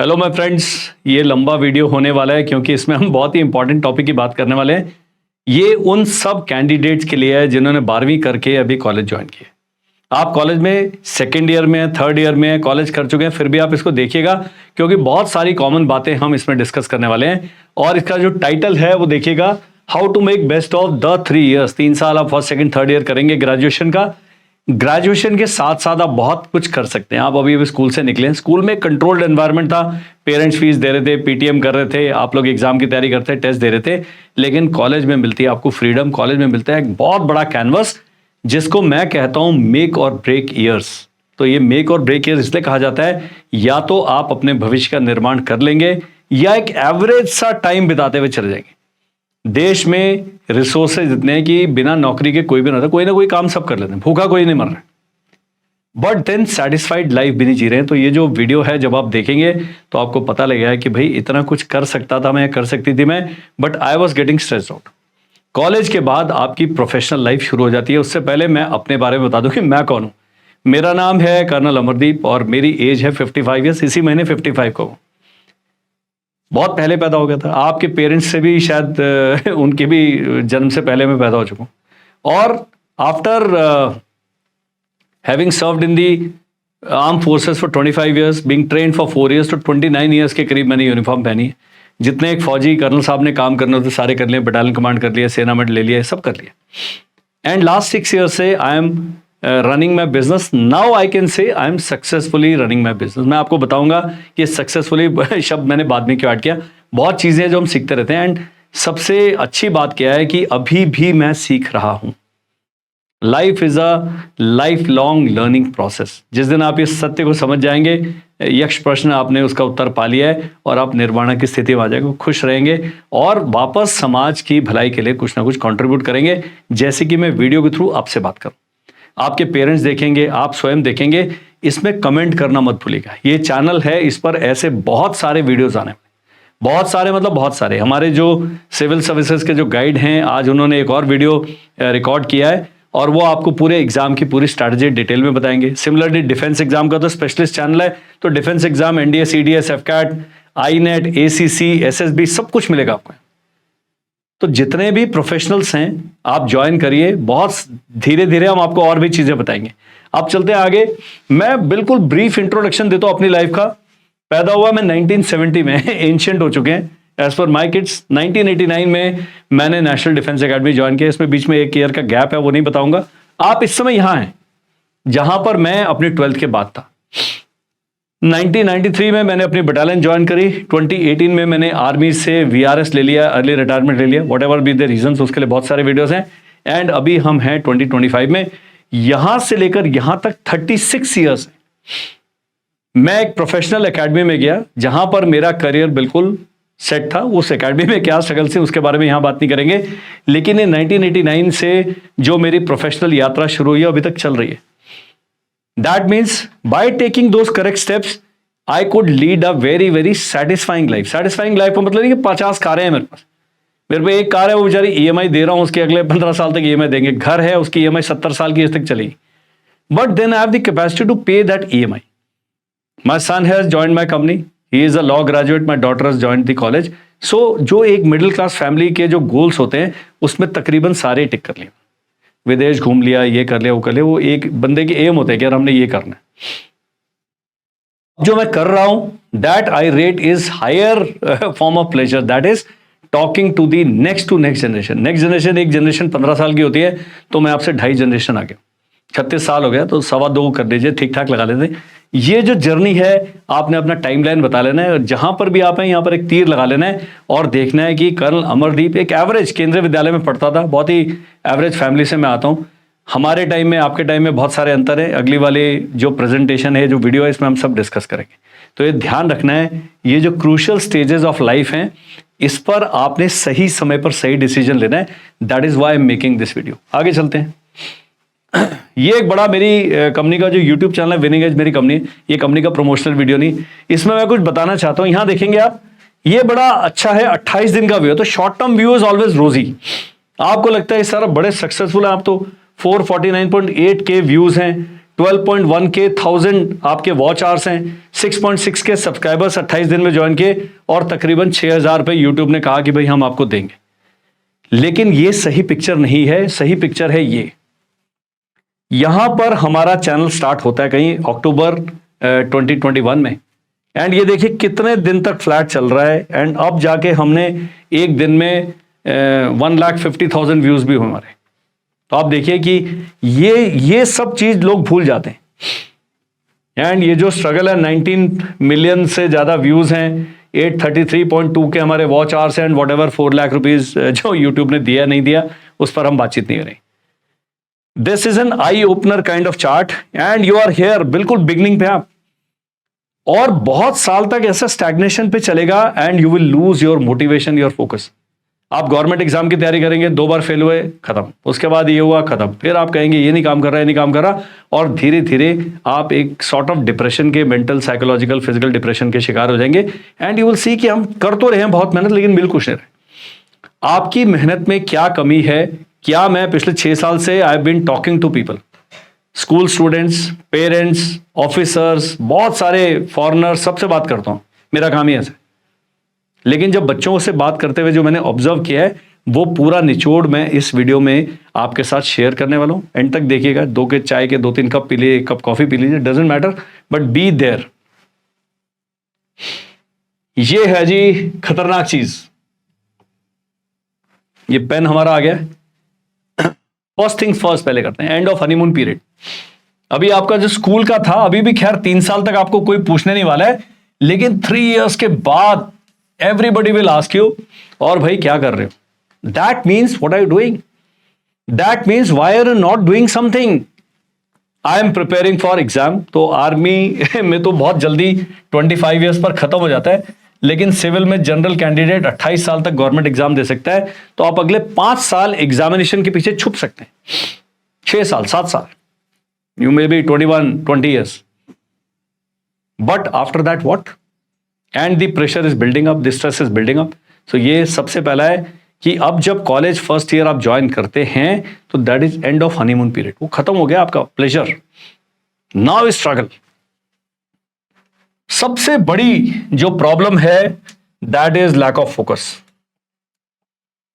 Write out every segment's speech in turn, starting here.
Hello my friends, ये लंबा video होने वाला है क्योंकि इसमें हम बहुत ही इंपॉर्टेंट टॉपिक की बात करने वाले हैं। ये उन सब कैंडिडेट्स के लिए है जिन्होंने 12वीं करके अभी कॉलेज ज्वाइन किया। आप कॉलेज में सेकेंड ईयर में हैं, थर्ड ईयर में हैं, कॉलेज कर चुके हैं, फिर भी आप इसको देखिएगा क्योंकि बहुत सारी कॉमन बातें हम इसमें डिस्कस करने वाले हैं। और इसका जो टाइटल है वो देखिएगा, how to make best of the 3 years. 3 साल आप फर्स्ट सेकंड थर्ड ईयर करेंगे ग्रेजुएशन का। ग्रेजुएशन के साथ साथ आप बहुत कुछ कर सकते हैं। आप अभी स्कूल से निकले हैं, स्कूल में कंट्रोल्ड एनवायरनमेंट था, पेरेंट्स फीस दे रहे थे, पीटीएम कर रहे थे, आप लोग एग्जाम की तैयारी करते, टेस्ट दे रहे थे। लेकिन कॉलेज में मिलती है आपको फ्रीडम, कॉलेज में मिलता है एक बहुत बड़ा कैनवस जिसको मैं कहता हूं मेक और ब्रेक ईयर्स। तो ये मेक और ब्रेक ईयर्स इसलिए कहा जाता है, या तो आप अपने भविष्य का निर्माण कर लेंगे या एक एवरेज सा टाइम बिताते हुए चले जाएंगे। देश में रिसोर्सेज इतने हैं कि बिना नौकरी के कोई भी ना कोई काम सब कर लेते हैं, भूखा कोई नहीं मर रहा है, बट देन सेटिस्फाइड लाइफ भी नहीं जी रहे हैं। तो ये जो वीडियो है जब आप देखेंगे तो आपको पता लगेगा कि भाई इतना कुछ कर सकता था मैं, कर सकती थी मैं, but I was getting stress out. College के बाद आपकी प्रोफेशनल लाइफ शुरू हो जाती है। उससे पहले मैं अपने बारे में बता दूं कि मैं कौन हूं। मेरा नाम है कर्नल अमरदीप और मेरी एज है 55 ईयर्स। इसी महीने 55 को बहुत पहले पैदा हो गया था। आपके पेरेंट्स से भी शायद उनके भी जन्म से पहले मैं पैदा हो चुका हूं। और after having served in the arm forces for 25 years, being trained for 4 years, तो 29 ईयर्स के करीब मैंने यूनिफॉर्म पहनी है। जितने एक फौजी कर्नल साहब ने काम करने होते सारे कर लिए, बटालियन कमांड कर लिया, सेना मेडल ले लिया, सब कर लिया। एंड लास्ट 6 ईयर्स से आई am running my business. Now I can say I am successfully running my business. मैं आपको बताऊंगा कि सक्सेसफुली शब्द मैंने बाद में क्यों ऐड किया। बहुत चीजें जो हम सीखते रहते हैं, एंड सबसे अच्छी बात क्या है कि अभी भी मैं सीख रहा हूं। Life is a life long learning process. जिस दिन आप इस सत्य को समझ जाएंगे, यक्ष प्रश्न आपने उसका उत्तर पा लिया है और आप निर्वाणा की स्थिति में आ जाएंगे, खुश रहेंगे और वापस समाज की भलाई के लिए कुछ ना कुछ कंट्रीब्यूट करेंगे। जैसे कि मैं वीडियो के थ्रू आपसे बात करूं, आपके पेरेंट्स देखेंगे, आप स्वयं देखेंगे। इसमें कमेंट करना मत भूलिएगा। ये चैनल है, इस पर ऐसे बहुत सारे वीडियोस आने वाले, बहुत सारे मतलब बहुत सारे। हमारे जो सिविल सर्विसेज के जो गाइड हैं, आज उन्होंने एक और वीडियो रिकॉर्ड किया है और वो आपको पूरे एग्जाम की पूरी स्ट्रैटेजी डिटेल में बताएंगे। सिमिलरली डिफेंस एग्जाम का तो स्पेशलिस्ट चैनल है, तो defence exam, NDA, CDS, AFCAT, INET, ACC, SSB, सब कुछ मिलेगा आपको। तो जितने भी प्रोफेशनल्स हैं आप ज्वाइन करिए, बहुत धीरे धीरे हम आपको और भी चीजें बताएंगे। आप चलते हैं आगे। मैं बिल्कुल ब्रीफ इंट्रोडक्शन देता हूं अपनी लाइफ का। पैदा हुआ मैं 1970 में, एंशिएंट हो चुके हैं एज पर माई किड्स। 1989 में मैंने नेशनल डिफेंस एकेडमी ज्वाइन किया। इसमें बीच में 1 ईयर का गैप है, वो नहीं बताऊंगा। आप इस समय यहां हैं जहां पर मैं अपनी 12th के बाद था। 1993 में मैंने अपनी बटालियन ज्वाइन करी। 2018 में मैंने आर्मी से वीआरएस ले लिया, अर्ली रिटायरमेंट ले लिया। व्हाटएवर बी द रीजंस, उसके लिए बहुत सारे वीडियोस हैं। एंड अभी हम हैं 2025 में। यहां से लेकर यहां तक 36 ईयर्स है। मैं एक प्रोफेशनल एकेडमी में गया जहां पर मेरा करियर बिल्कुल सेट था। उस एकेडमी में क्या स्ट्रगल से, उसके बारे में यहां बात नहीं करेंगे। लेकिन ये 1989 से जो मेरी प्रोफेशनल यात्रा शुरू हुई है, अभी तक चल रही है। That means by taking those correct steps, I could lead a very very satisfying life. Satisfying life का मतलब नहीं कि 50 कारें हैं मेरे पास। मेरे पे एक कार है, वो बेचारी ईएमआई दे रहा हूं, उसके अगले 15 साल तक ईएमआई देंगे। घर है, उसकी ईएमआई 70 साल की एज तक चलेगी। But then I have the capacity to pay that EMI. My son has joined my company, he is a law graduate, my daughter has joined the college. So जो एक मिडिल क्लास फैमिली के जो goals होते हैं उसमें तकरीबन सारे टिक कर लिए। विदेश घूम लिया, ये कर लिया, वो कर लिया। वो एक बंदे के एम होते हैं कि यार हमने ये करना है। जो मैं कर रहा हूं that I rate is higher form of pleasure, that is talking to the next generation. Next generation, एक जनरेशन 15 साल की होती है, तो मैं आपसे 2.5 जनरेशन आ गया। 36 साल हो गया, तो 2.25 कर दीजिए, ठीक ठाक लगा लेते। ये जो जर्नी है, आपने अपना टाइमलाइन बता लेना है और जहां पर भी आप हैं यहां पर एक तीर लगा लेना है और देखना है कि कर्नल अमरदीप एक एवरेज केंद्रीय विद्यालय में पढ़ता था। बहुत ही एवरेज फैमिली से मैं आता हूं। हमारे टाइम में आपके टाइम में बहुत सारे अंतर है। अगली वाली जो प्रेजेंटेशन है, जो वीडियो है, इसमें हम सब डिस्कस करेंगे। तो ये ध्यान रखना है, ये जो क्रूशियल स्टेजेस ऑफ लाइफ हैं, इस पर आपने सही समय पर सही डिसीजन लेना है। That is why I am making this video. आगे चलते हैं। ये एक बड़ा मेरी कंपनी का जो YouTube चैनल है, विनिंग एज मेरी कंपनी है। ये कंपनी का प्रमोशनल वीडियो नहीं, इसमें मैं कुछ बताना चाहता हूं। यहां देखेंगे आप, ये बड़ा अच्छा है, 28 दिन का व्यू है। तो short term view is always रोजी। आपको लगता है सारा बड़े सक्सेसफुल है, आप तो 449.8 के व्यूज हैं, 12.1 के 1000 आपके वॉच आवर्स हैं, 6.6 के सब्सक्राइबर्स 28 दिन में ज्वाइन किए, और तकरीबन 6000 रुपए यूट्यूब ने कहा कि भाई हम आपको देंगे। लेकिन ये सही पिक्चर नहीं है, सही पिक्चर है ये। यहां पर हमारा चैनल स्टार्ट होता है कहीं अक्टूबर 2021 में, एंड ये देखिए कितने दिन तक फ्लैट चल रहा है, एंड अब जाके हमने एक दिन में 1,50,000 व्यूज भी हुए हमारे। तो आप देखिए कि ये सब चीज लोग भूल जाते हैं। एंड ये जो स्ट्रगल है, 19 मिलियन से ज्यादा व्यूज हैं, 833.2 के हमारे वॉच आवर्स हैं, and what ever 4 lakh rupees जो यूट्यूब ने दिया नहीं दिया उस पर हम बातचीत नहीं करें। This is an eye opener kind of chart, and you are here बिल्कुल बिगनिंग पे आप, और बहुत साल तक ऐसा स्टैग्नेशन पे चलेगा, and you will lose your motivation, your focus. आप गवर्नमेंट एग्जाम की तैयारी करेंगे, 2 बार फेल हुए, खत्म, उसके बाद ये हुआ, खत्म, फिर आप कहेंगे ये नहीं काम कर रहा, ये नहीं काम कर रहा, और धीरे धीरे आप एक सॉर्ट ऑफ डिप्रेशन के, मेंटल, साइकोलॉजिकल, फिजिकल डिप्रेशन के शिकार हो जाएंगे। एंड यू विल सी कि हम कर तो रहे हैं बहुत मेहनत, लेकिन मिल कुछ नहीं रहे। आपकी मेहनत में क्या कमी है? क्या मैं पिछले 6 साल से I have been talking to people, school students, parents, officers, बहुत सारे फॉरेनर्स, सबसे बात करता हूं, मेरा काम ही ऐसा। लेकिन जब बच्चों से बात करते हुए जो मैंने ऑब्जर्व किया है, वो पूरा निचोड़ मैं इस वीडियो में आपके साथ शेयर करने वाला हूं। एंड तक देखिएगा, 2 के चाय के 2-3 कप पी लीजिए, 1 कप कॉफी पी लीजिए, doesn't matter, but be there. ये है जी खतरनाक चीज, ये पेन हमारा आ गया। फर्स्ट थिंग्स फर्स्ट पहले करते हैं, एंड ऑफ हनीमून पीरियड। अभी आपका जो स्कूल का था, अभी भी खैर 3 साल तक आपको कोई पूछने नहीं वाला है, लेकिन 3 इयर्स के बाद everybody will ask you, और भाई क्या कर रहे हो? That means what are you doing? That means why are you not doing something? I am preparing for exam। तो आर्मी में तो बहुत जल्दी 25 इयर्स पर खत्म हो जाता है, लेकिन सिविल में जनरल कैंडिडेट 28 साल तक गवर्नमेंट एग्जाम दे सकता है। तो आप अगले 5 साल एग्जामिनेशन के पीछे छुप सकते हैं, 6 साल, 7 साल, you may be 21, 20 years, but after that what? And the pressure is building up, the stress is building up. So ये सबसे पहला है कि अब जब कॉलेज फर्स्ट ईयर आप ज्वाइन करते हैं, तो that is end of honeymoon period, वो खत्म हो गया आपका प्लेजर, नाउ इज स्ट्रगल। सबसे बड़ी जो प्रॉब्लम है that is lack of focus,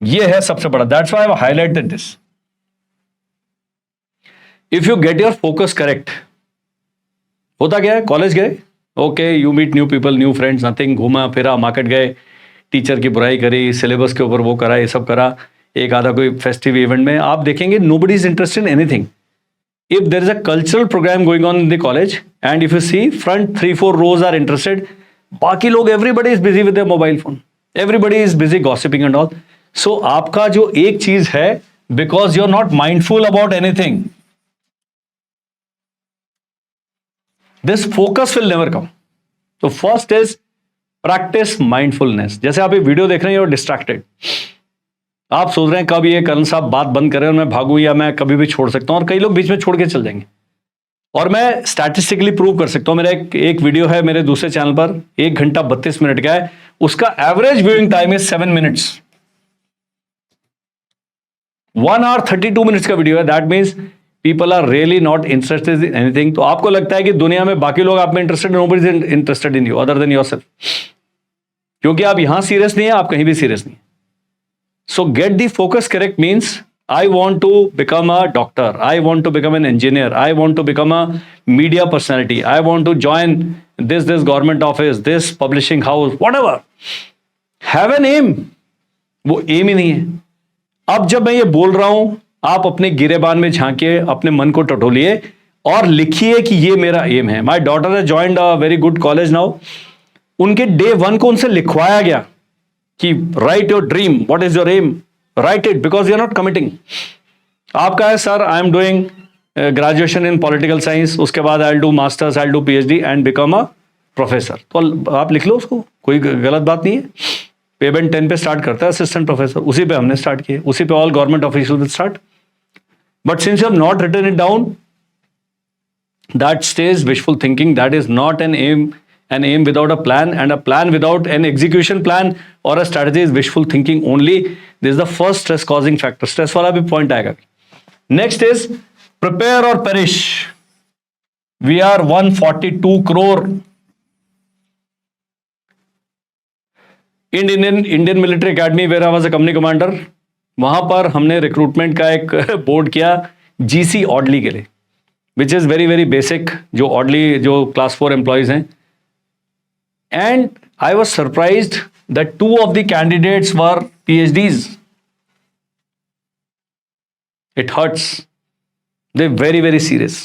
ये है सबसे बड़ा, that's why I have highlighted this. If you get your focus correct, होता क्या है, कॉलेज गए, okay, you meet new people, new friends, nothing, घूमा फिरा, मार्केट गए, टीचर की बुराई करी, सिलेबस के ऊपर वो करा, ये सब करा, एक आधा कोई फेस्टिव इवेंट में आप देखेंगे nobody is interested in anything. If there is a cultural program going on in the college, and if you see front 3-4 rows are interested, बाकी लोग everybody is busy with their mobile phone, everybody is busy gossiping and all. So आपका जो एक चीज है, because you are not mindful about anything, this focus will never come। तो first is practice mindfulness. जैसे आप ये वीडियो देख रहे हैं, you're distracted, आप सोच रहे हैं कब ये करण साहब बात बंद करें और मैं भागूं, या मैं कभी भी छोड़ सकता हूं, और कई लोग बीच में छोड़ के चल जाएंगे। और मैं स्टैटिस्टिकली प्रूव कर सकता हूं, मेरा एक वीडियो है मेरे दूसरे चैनल पर, 1 घंटा 32 मिनट का है, उसका average viewing time is 7 minutes। 1 hour 32 minutes का वीडियो है, that means people are really not interested in anything. तो आपको लगता है कि दुनिया में बाकी लोग आप में interested, nobody is interested in you other than yourself, क्योंकि आप यहां सीरियस नहीं है, आप कहीं भी सीरियस नहीं है। So get the focus correct means I want to become a doctor, I want to become an engineer, I want to become a media personality, I want to join this government office, this publishing house, whatever, have an aim. वो aim ही नहीं है। अब जब मैं ये बोल रहा हूं, आप अपने गिरेबान में झांकिए, अपने मन को टटोलिए और लिखिए कि ये मेरा एम है। My daughter has joined a very good college now. उनके डे 1 को उनसे लिखवाया गया कि write your dream, what is your aim, write it, because you are not committing. आपका है sir I am doing graduation in political science, उसके बाद I will do masters, I will do PhD and become a professor. तो आप लिख लो उसको, कोई गलत बात नहीं है। पेमेंट 10 पे स्टार्ट करता है असिस्टेंट प्रोफेसर, उसी पे हमने स्टार्ट किए, उसी पे all government official will start. But since you have not written it down, that stage wishful thinking, that is not an aim without a plan, and a plan without an execution plan or a strategy is wishful thinking only। This is the first stress causing factor। Stress वाला भी point आएगा। Next is prepare or perish. We are 142 crore. Indian military academy where I was a company commander, वहां पर हमने recruitment का एक board किया GC oddly के लिए, which is very very basic, जो ऑडली जो क्लास 4 एम्प्लॉयज हैं. And I was surprised that 2 of the candidates were PhDs. It hurts. They're very very serious.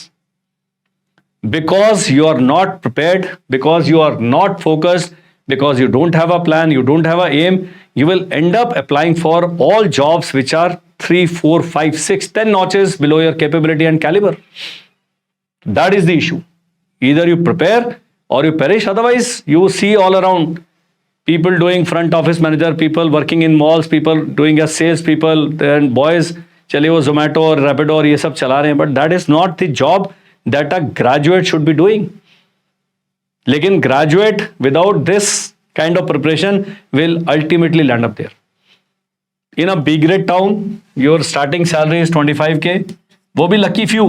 Because you are not prepared, because you are not focused, because you don't have a plan, you don't have an aim, you will end up applying for all jobs which are 3, 4, 5, 6, 10 notches below your capability and caliber. That is the issue. Either you prepare or you perish. Otherwise, you see all around people doing front office manager, people working in malls, people doing as sales people, and boys चलिए वो Zomato और Rapido और ये सब चला रहे हैं. But that is not the job that a graduate should be doing. लेकिन graduate without this kind of preparation will ultimately land up there. In a B grade town, your starting salary is 25K. वो भी lucky few.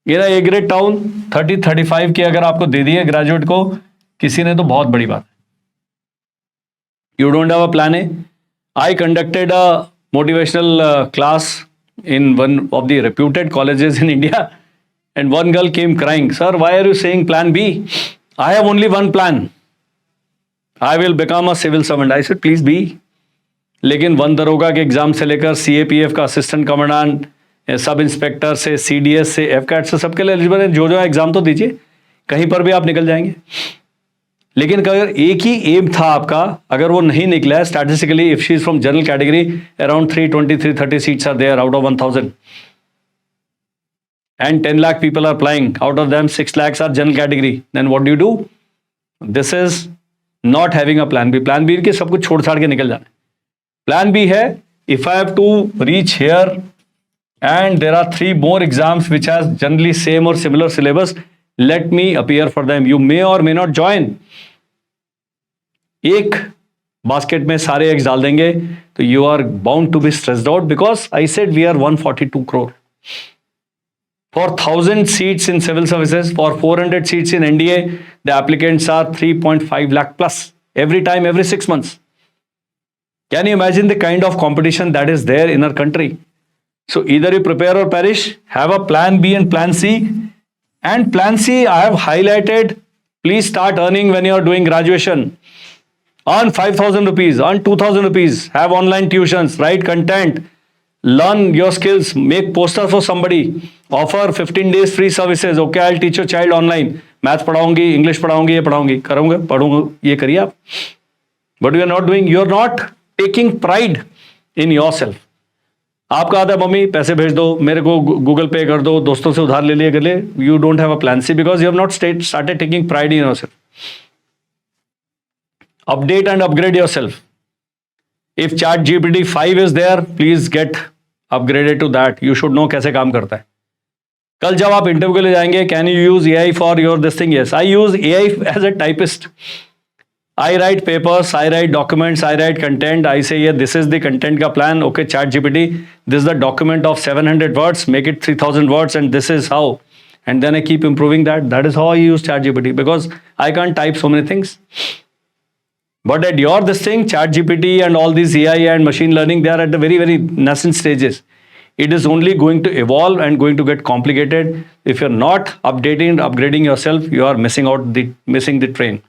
In a A grade town, 30-35K अगर आपको दे दिए graduate को किसी ने, तो बहुत बड़ी बात है. You don't have a plan A. I conducted a motivational class in one of the reputed colleges in India, and one girl came crying, "Sir, why are you saying plan B? I have only one plan. I will become a civil servant." I said, "Please be." लेकिन one दरोगा के exam से लेकर CAPF का assistant commandant, sub inspector से, CDS से, FCAT से, सबके लिए एलिजिबल है. जो एग्जाम तो दीजिए, कहीं पर भी आप निकल जाएंगे. लेकिन अगर एक ही एम था आपका, अगर वो नहीं निकला है, statistically if she is from general category, around 320-330 seats are there out of 1000, and 10 lakh people are applying, out of them 6 lakhs are general category, then what do you do? This is not having a plan B. Plan B के सब कुछ छोड़ छाड़ के निकल जाना. Plan B है, if I have to reach here and there are 3 more exams which has generally same or similar syllabus, let me appear for them. You may or may not join. एक basket में सारे eggs डाल देंगे तो you are bound to be stressed out, because I said we are 142 crore. For 1000 seats in civil services, for 400 seats in NDA, the applicants are 3.5 lakh plus every time, every 6 months. Can you imagine the kind of competition that is there in our country? So either you prepare or perish. Have a plan B and plan C. And plan C, I have highlighted, please start earning when you are doing graduation. Earn 5,000 rupees, earn 2,000 rupees, have online tuitions, write content, learn your skills, make posters for somebody, offer 15 days free services. Okay, I'll teach your child online. Maths पढ़ाऊंगी, English पढ़ाऊंगी, ये पढ़ाऊंगी, करूंगा, पढ़ूंगा, ये करिए आप. But you are not doing, you are not taking pride in yourself. आपका आता है, mummy पैसे भेज दो, मेरे को गूगल पे कर दो, दोस्तों से उधार ले लिया कर ले. You don't have a plan C because you have not started taking pride in yourself. Update and upgrade yourself. If ChatGPT 5 is there, please get upgraded to that. You should know कैसे काम करता है. कल जब आप interview के लिए जाएंगे, can you use AI for your this thing? Yes, I use AI as a typist. I write papers, I write documents, I write content. I say, yeah, this is the content का plan. Okay, ChatGPT, this is the document of 700 words. Make it 3000 words, and this is how. And then I keep improving that. That is how I use ChatGPT, because I can't type so many things. But at your this thing, ChatGPT and all these AI and machine learning, they are at the very, very nascent stages. It is only going to evolve and going to get complicated. If you're not updating and upgrading yourself, you are missing the train.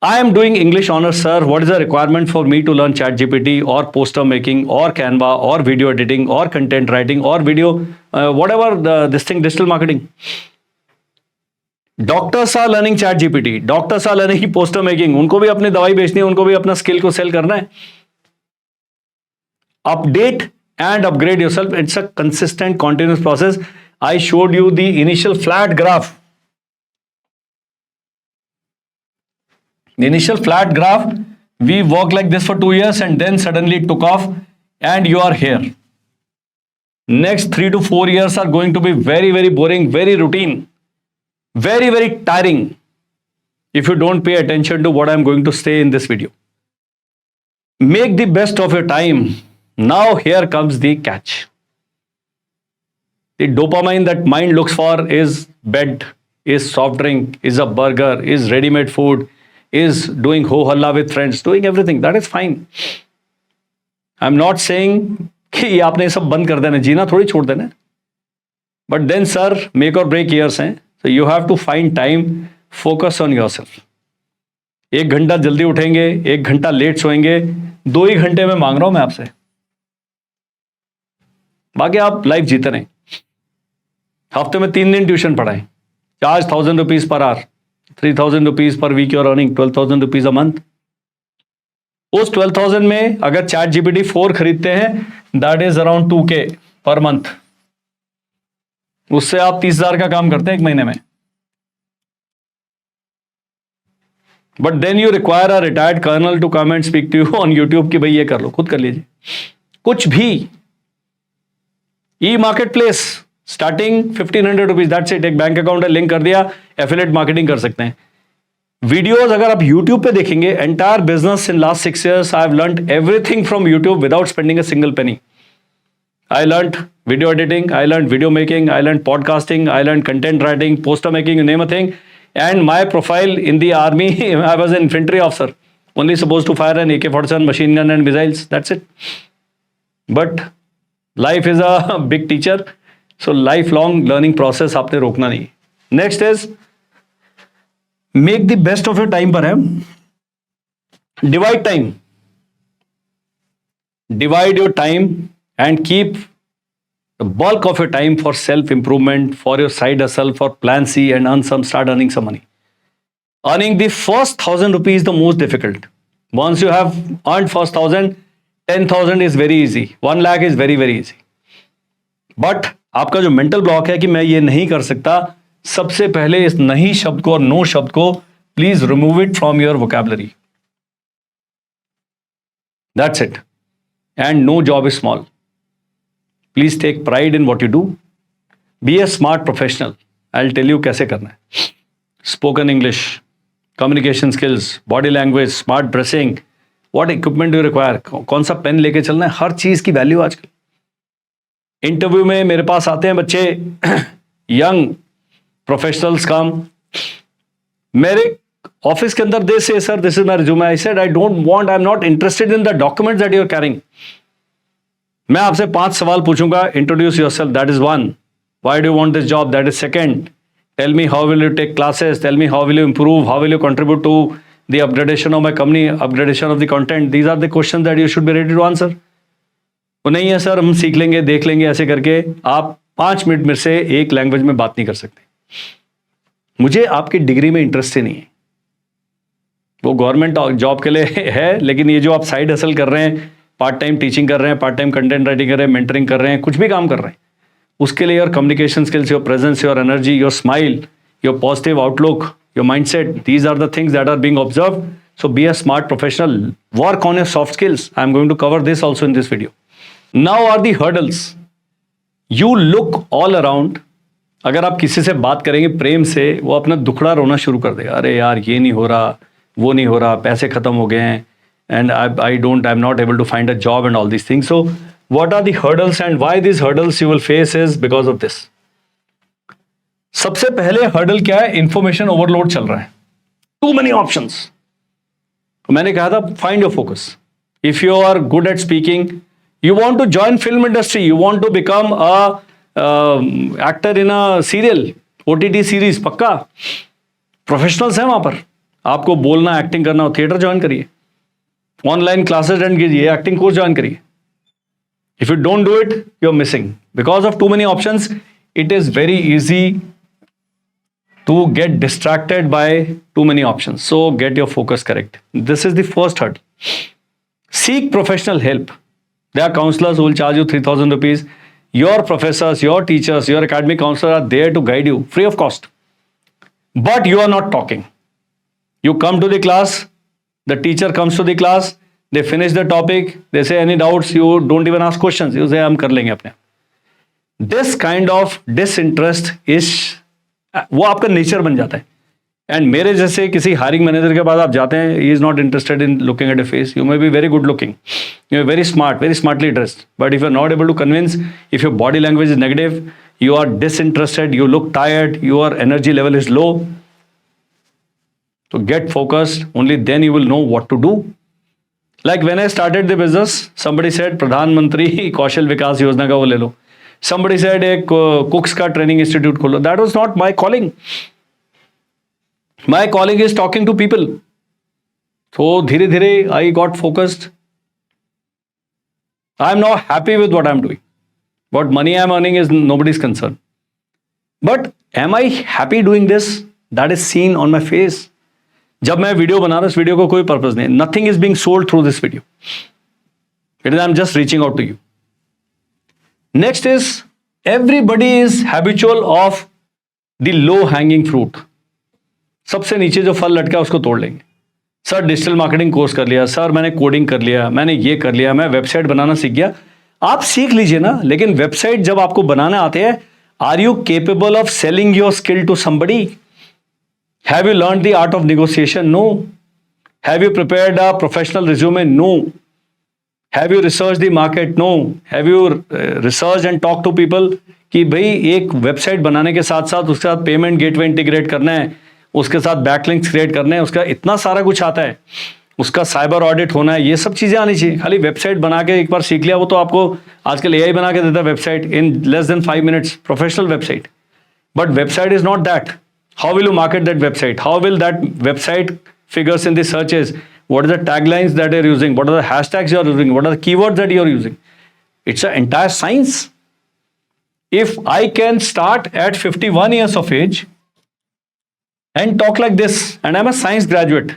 I am doing English honors, sir. What is the requirement for me to learn ChatGPT or poster making or Canva or video editing or content writing or video, whatever this thing, digital marketing? Doctors are learning ChatGPT, doctors are learning poster making. उनको भी अपनी दवाई बेचनी है, उनको भी अपना skill को सेल करना है. Update and upgrade yourself. It's a consistent continuous process. I showed you the initial flat graph. The initial flat graph, we worked like this for 2 years and then suddenly it took off and you are here. Next 3 to 4 years are going to be very, very boring, very routine, very, very tiring if you don't pay attention to what I'm going to say in this video. Make the best of your time. Now here comes the catch. The dopamine that mind looks for is bed, is soft drink, is a burger, is ready-made food, is doing ho halla with friends, doing everything. That is fine. I'm not saying कि ये आपने सब बंद कर देना, जीना थोड़ी छोड़ देना. But then sir, make or break years हैं. So you have to find time, focus on yourself. 1 घंटा जल्दी उठेंगे, 1 घंटा लेट सोएंगे, 2 ही घंटे में मांग रहा हूं मैं आपसे. बाकी आप लाइफ जीते रहें. हफ्ते में 3 दिन ट्यूशन पढ़ाएं. Charge 1,000 rupees per hour, 3,000 rupees per week your earning, 12,000 rupees a month. उस 12,000 में अगर चैट जीपीटी 4 खरीदते हैं, that is around 2K per month. उससे आप 30,000 का काम करते हैं 1 महीने में. But then you require a retired colonel to come and speak to you on YouTube कि भाई ये कर लो, खुद कर लीजिए. कुछ भी e market place starting 1,500 rupees, that's it. एक बैंक अकाउंट है, लिंक कर दिया, एफिलिएट मार्केटिंग कर सकते हैं. वीडियोस अगर आप यूट्यूब पे देखेंगे, entire business in last 6 years I have learned everything from YouTube without spending a single penny. I learned video editing, I learned video making, I learned podcasting, I learned content writing, poster making, you name a thing. And my profile in the army, I was an infantry officer, only supposed to fire an AK-47 machine gun and missiles. That's it. But life is a big teacher, so lifelong learning process आपने रोकना नहीं. Next is make the best of your time पर है. Divide time. Divide your time and keep the bulk of your time for self-improvement, for your side hustle, for plan C, and start earning some money. Earning the first 1,000 rupees is the most difficult. Once you have earned first 1,000, 10,000 is very easy. 1 lakh is very, very easy. But आपका जो mental block है कि मैं ये नहीं कर सकता, सबसे पहले इस नहीं शब्द को और नो शब्द को please remove it from your vocabulary. That's it. And no job is small. Please take pride in what you do. Be a smart professional. I'll tell you कैसे करना है. Spoken English, communication skills, body language, smart dressing. What equipment do you require? कौन सा pen लेके चलना है? हर चीज की वैल्यू आजकल. इंटरव्यू में मेरे पास आते हैं बच्चे, यंग प्रोफेशनल्स कम. मेरे ऑफिस के अंदर they say sir this is my resume. I said I don't want, I am not interested in the documents that you are carrying. मैं आपसे 5 सवाल पूछूंगा. Introduce yourself, that is 1. Why do you want this job, that is 2nd. Tell me how will you take classes, tell me how will you improve, how will you contribute to the upgradation of my company, upgradation of the content. These are the questions that you should be ready to answer. वो नहीं है sir हम सीख लेंगे, देख लेंगे, ऐसे करके आप 5 मिनट में से एक लैंग्वेज में बात नहीं कर सकते. मुझे आपकी डिग्री में इंटरेस्ट ही नहीं है. वो गवर्नमेंट जॉब के लिए है, लेकिन ये जो आप साइड हसल कर रहे हैं, पार्ट टाइम टीचिंग कर रहे हैं, पार्ट टाइम कंटेंट राइटिंग कर रहे हैं, मेंटरिंग कर रहे हैं, कुछ भी काम कर रहे हैं, उसके लिए your communication skills, your presence, your energy, your smile, your positive outlook, your mindset, these are the things that are being observed. So be a smart professional, work on your soft skills. I am going to cover this also in this video. Now are the hurdles. You look all around. अगर आप किसी से बात करेंगे प्रेम से, वो अपना दुखड़ा रोना शुरू कर देगा. अरे यार ये नहीं हो रहा, वो नहीं हो रहा, पैसे खत्म हो गए हैं, and I'm not able to find a job and all these things. So what are the hurdles and why these hurdles you will face is because of this. सबसे पहले hurdle क्या है? Information overload चल रहा है. Too many options. तो मैंने कहा था find your focus. If you are good at speaking, you want to join film industry, you want to become a actor in a serial, OTT series, पक्का professionals हैं वहां पर. आपको बोलना, एक्टिंग करना हो, थिएटर ज्वाइन करिए, ऑनलाइन क्लासेस अटेंड कीजिए, एक्टिंग कोर्स ज्वाइन करिए. If you don't do it, you are missing. Because of too many options, it is very easy to get distracted by too many options. So get your focus correct. This is the first hurdle. Seek professional help. There are counselors who will charge you 3,000 rupees. Your professors, your teachers, your academic counselors are there to guide you free of cost. But you are not talking. You come to the class, the teacher comes to the class, they finish the topic, they say any doubts, you don't even ask questions. You say हम कर लेंगे अपने. This kind of disinterest is, वो आपका nature बन जाता है. And मेरे जैसे किसी हायरिंग मैनेजर के पास आप जाते हैं, he is not interested in looking at a face. You may be very good looking, you are very smart, very smartly dressed, but if you are not able to convince, if your body language is negative, you are disinterested, you look tired, your energy level is low. So get focused, only then you will know what to do. Like when I started the business, somebody said Pradhan Mantri Kaushal Vikas Yojana का वो ले लो. Somebody said एक cooks का training institute खोलो. That was not my calling. My calling is talking to people. So धीरे धीरे I got focused. I am now happy with what I am doing. What money I am earning is nobody's concern. But am I happy doing this? That is seen on my face. जब मैं video बना रहा हूं, इस video को कोई purpose नहीं. Nothing is being sold through this video. It is I'm just reaching out to you. Next is everybody is habitual of the low hanging fruit. सबसे नीचे जो फल लटका है उसको तोड़ लेंगे. सर डिजिटल मार्केटिंग कोर्स कर लिया, सर मैंने कोडिंग कर लिया, मैंने ये कर लिया, मैं वेबसाइट बनाना सीख गया. आप सीख लीजिए ना, लेकिन वेबसाइट जब आपको बनाने आते हैं, are you capable of selling your skill to somebody? Have you learned the art of negotiation? No. Have you prepared a professional resume? No. Have you researched the market? No. Have you researched and talked to people कि भाई एक website बनाने के साथ साथ उसके साथ payment gateway integrate करना है, उसके साथ बैकलिंक्स क्रिएट करने हैं, उसका इतना सारा कुछ आता है, उसका साइबर ऑडिट होना है, ये सब चीज़ें आनी चाहिए. खाली वेबसाइट बना के एक बार सीख लिया, वो तो आपको आजकल AI बना के देता है website in less than 5 minutes, professional website. But website is not that. How will you market that website? How will that website figures in the searches? What are the taglines that you're using? What are the hashtags you're using? What are the keywords that you're using? It's an entire science. If I can start at 51 years of age and talk like this, and I'm a science graduate,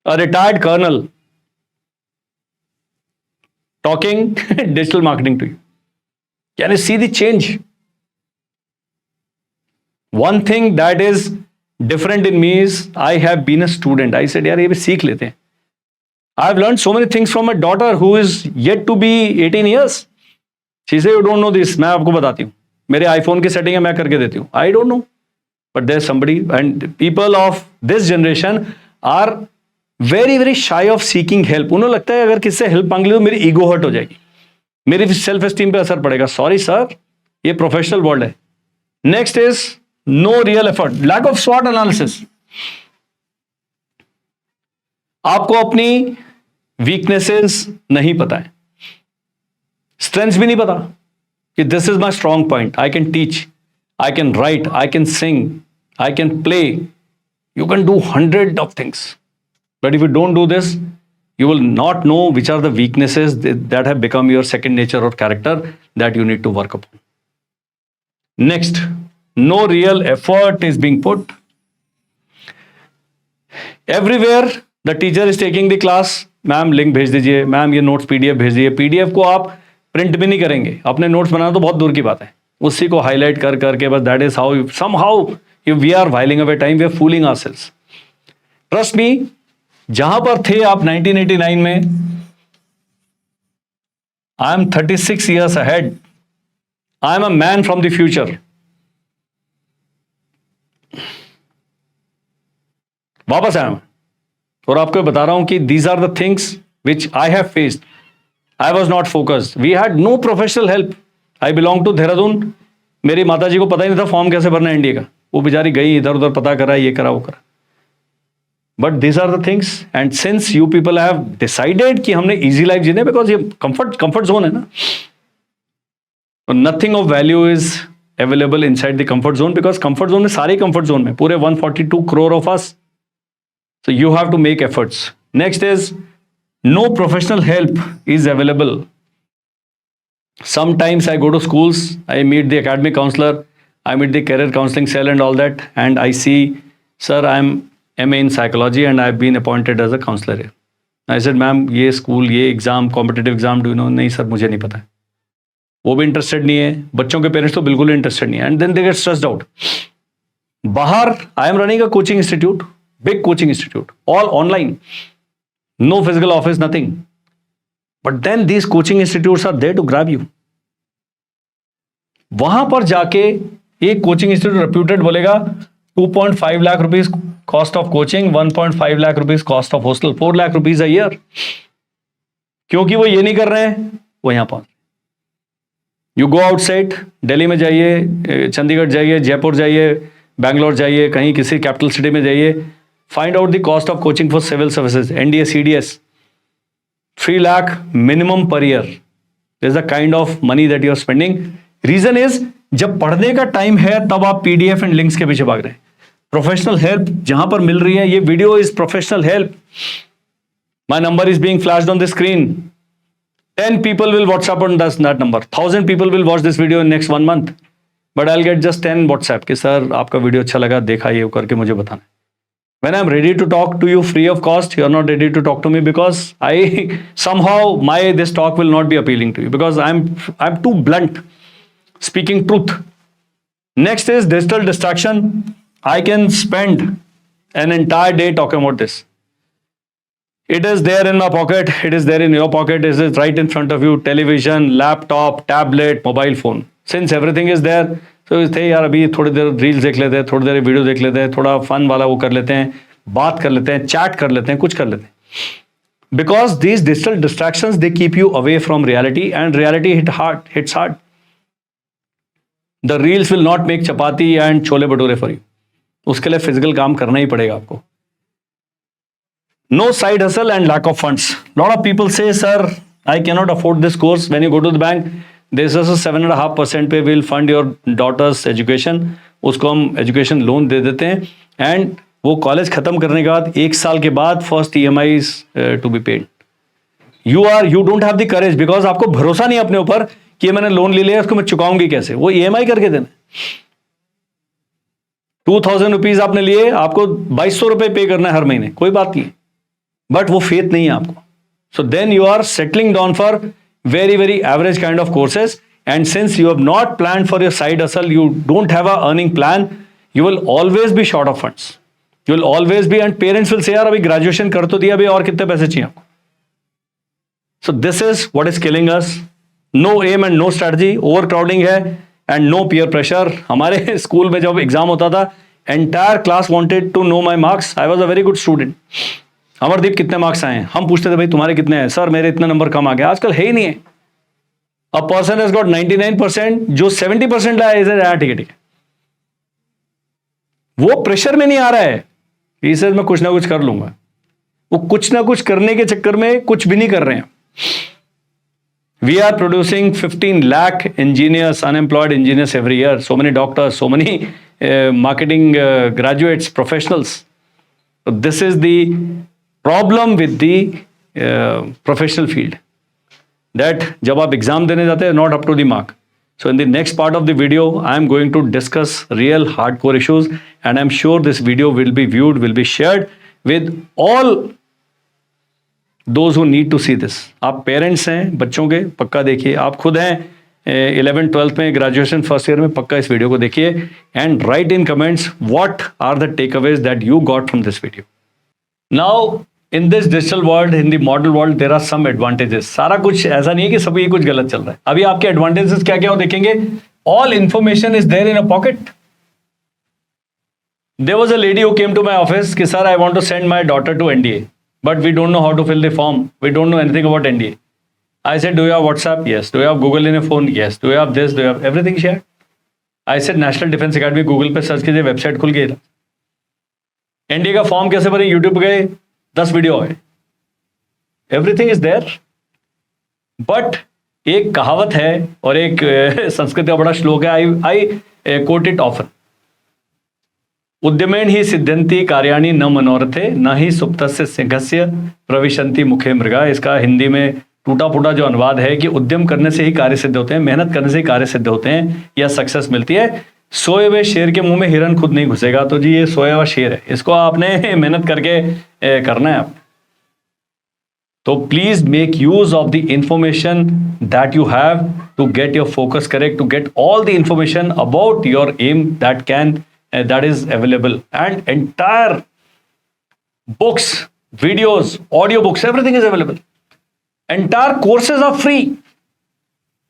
a retired colonel, talking digital marketing to you, can you see the change? One thing that is different in me is I have been a student. I said, यार ये भी सीख लेते हैं. I've learned so many things from my daughter who is yet to be 18 years. She said, you don't know this. मैं आपको बताती हूँ. मेरे iPhone की सेटिंग है, मैं करके देती हूँ. I don't know. But there's somebody, and people of this generation are very, very shy of seeking help. उन्हें लगता है अगर किससे हेल्प मांग ली तो मेरी ईगो हर्ट हो जाएगी, मेरी सेल्फ एस्टीम पे असर पड़ेगा. सॉरी सर, ये प्रोफेशनल वर्ल्ड है. Next is no real effort, lack of SWOT analysis. आपको अपनी वीकनेसेस नहीं पता है, स्ट्रेंथ्स भी नहीं पता कि this is my strong point. I can teach, I can write, I can sing, I can play. You can do 100 of things, but if you don't do this, you will not know which are the weaknesses that have become your second nature or character that you need to work upon. Next, no real effort is being put. Everywhere the teacher is taking the class, ma'am link भेज दीजिए, ma'am ये notes PDF भेज दीजिए. PDF को आप print भी नहीं करेंगे, अपने नोट्स बनाना तो बहुत दूर की बात है, उसी को हाईलाइट कर करके बस. That is how somehow we are whiling away time, we are fooling ourselves. Trust me, जहां पर थे आप 1989 में, I am 36 years ahead. I am a man from the future. वापस आया मैं और आपको बता रहा हूं कि these are the things which I have faced. I was not focused. We had no professional help. I belong to Dehradun. मेरी माता जी को पता ही नहीं था फॉर्म कैसे भरना है इंडिया का. वो बेचारी गई इधर उधर पता करा, ये करा वो करा. But these are the things, and since you people have decided कि हमने easy life जीने, because ये comfort zone है ना. So nothing of value is available inside the comfort zone, because comfort zone में सारे comfort zone में पूरे 142 crore of us. So you have to make efforts. Next is no professional help is available. Sometimes I go to schools, I meet the academic counselor, I meet the career counseling cell and all that, and I see, sir, I'm MA in psychology and I've been appointed as a counselor here. I said, ma'am, ये school, ये exam, competitive exam, do you know? नहीं sir, मुझे नहीं पता है. वो भी interested नहीं है, बच्चों के पेरेंट्स तो बिल्कुल इंटरेस्टेड नहीं है, and then they get stressed out. बाहर I am running a coaching institute, big coaching institute, all online, no physical office, nothing. But then these coaching institutes are there to grab you. वहां पर जाके एक coaching institute reputed बोलेगा 2.5 lakh rupees cost of coaching, 1.5 lakh rupees cost of hostel, 4 lakh rupees a year. क्योंकि वो ये नहीं कर रहे हैं, वो यहां पहुंच. यू गो आउटसाइड, दिल्ली में जाइए, चंडीगढ़ जाइए, जयपुर जाइए, बैंगलोर जाइए, कहीं किसी कैपिटल सिटी में जाइए, find out the cost of coaching for civil services, NDA, CDS, 3 lakh minimum per year is the kind of money that you are spending. Reason is, जब पढ़ने का टाइम है तब आप पीडीएफ एंड लिंक्स के पीछे भाग रहे हैं. प्रोफेशनल हेल्प जहां पर मिल रही है, ये video is professional help. My number is being flashed on the screen. 10 people will WhatsApp on that number. 1000 people will watch this video in next 1 month. But I'll get just 10 WhatsApp कि sir आपका video अच्छा लगा, देखा, ये करके मुझे बताना. When I'm ready to talk to you free of cost, you're not ready to talk to me because somehow this talk will not be appealing to you because I'm too blunt, speaking truth. Next is digital distraction. I can spend an entire day talking about this. It is there in my pocket. It is there in your pocket. It is right in front of you. Television, laptop, tablet, mobile phone. Since everything is there, so थे यार अभी थोड़ी देर reels देख लेते हैं, थोड़ी देर video देख लेते हैं, थोड़ा फन वाला वो कर लेते हैं, बात कर लेते हैं, चैट कर लेते हैं, कुछ कर लेते हैं. Because these digital distractions, they keep you away from reality, and reality hits hard. The reels will not make chapati and chole bhature for you. उसके लिए फिजिकल काम करना ही पड़ेगा आपको. No side hustle and lack of funds. Lot of people say, sir, I cannot afford this course. When you go to the bank, there's also 7.5% पे will fund your daughter's education. उसको हम education loan दे देते हैं, and वो college खत्म करने के बाद 1 साल के बाद first EMIs to be paid. You don't have the courage because आपको भरोसा नहीं अपने ऊपर कि ये मैंने लोन ले लिया, उसको मैं चुकाऊंगी कैसे. वो EMI करके देना. 2000 रुपीज आपने लिए, आपको 2200 रुपए पे करना है हर महीने, कोई बात नहीं, बट वो फेथ नहीं है आपको. So then you are settling down for very very average kind of courses, and since you have not plan for your side hustle, you don't have a earning plan, you will always be short of funds. You will always be, and parents will say यार अभी graduation कर तो दिया, अभी और कितने पैसे चाहिए आपको. So this is what is killing us. No aim and no strategy, over crowding है एंड नो पीयर प्रेशर. हमारे स्कूल में जब एग्जाम होता था, entire class wanted to know my marks. I was a very good student. Amardeep कितने marks आए हैं, हम पूछते थे भाई तुम्हारे कितने हैं, सर मेरे इतना नंबर कम आ गया. आजकल है ही नहीं है. अ पर्सन हैज गॉट 99%, जो 70% लाया इसे ठीक है. वो प्रेशर में नहीं आ रहा है, इसे मैं कुछ ना कुछ कर लूंगा. वो कुछ ना कुछ करने के चक्कर में कुछ भी नहीं कर रहे हैं. We are producing 15 lakh engineers, unemployed engineers every year. So many doctors, so many marketing graduates, professionals. So this is the problem with the professional field. That जब आप एग्जाम देने जाते हैं, not up to the mark. So in the next part of the video, I am going to discuss real hardcore issues, and I am sure this video will be viewed, will be shared with all those who need to see this. आप parents हैं बच्चों के, पक्का देखिए. आप खुद हैं 11th 12th में, ग्रेजुएशन फर्स्ट ईयर में, पक्का इस वीडियो को देखिए and write in comments what are the takeaways that you got from this video. Now in this digital world, in the model world, there are some advantages. सारा कुछ ऐसा नहीं है कि सभी कुछ गलत चल रहा है. अभी आपके एडवांटेजेस क्या क्या हो देखेंगे. All information is there in a pocket. There was a lady who came to my office कि sir I want to send my daughter to NDA, but we don't know how to fill the form. We don't know anything about NDA. I said, do you have WhatsApp? Yes. Do you have Google in your phone? Yes. Do you have this? Do you have everything shared? I said, National Defense Academy Google पे search कीजिए, website खुल गई. NDA का form कैसे भरें, YouTube पे गए, 10 video है. Everything is there. बट एक कहावत है और एक संस्कृत का बड़ा श्लोक है, आई कोट इट ऑफन. उद्यमेन ही सिद्ध्यंति कार्याणि न मनोरथे, न ही सुप्तस्य सिंहस्य प्रविशन्ति मुखे मृगा. इसका हिंदी में टूटा फूटा जो अनुवाद है कि उद्यम करने से ही कार्य सिद्ध होते हैं, मेहनत करने से ही कार्य सिद्ध होते हैं या सक्सेस मिलती है. सोए हुए शेर के मुंह में हिरन खुद नहीं घुसेगा. तो जी ये सोया हुआ शेर है, इसको आपने मेहनत करके करना है आप. तो please make use of the information that you have to get your focus correct, to get all the information about your aim that can that is available, and entire books, videos, audio books, everything is available. Entire courses are free.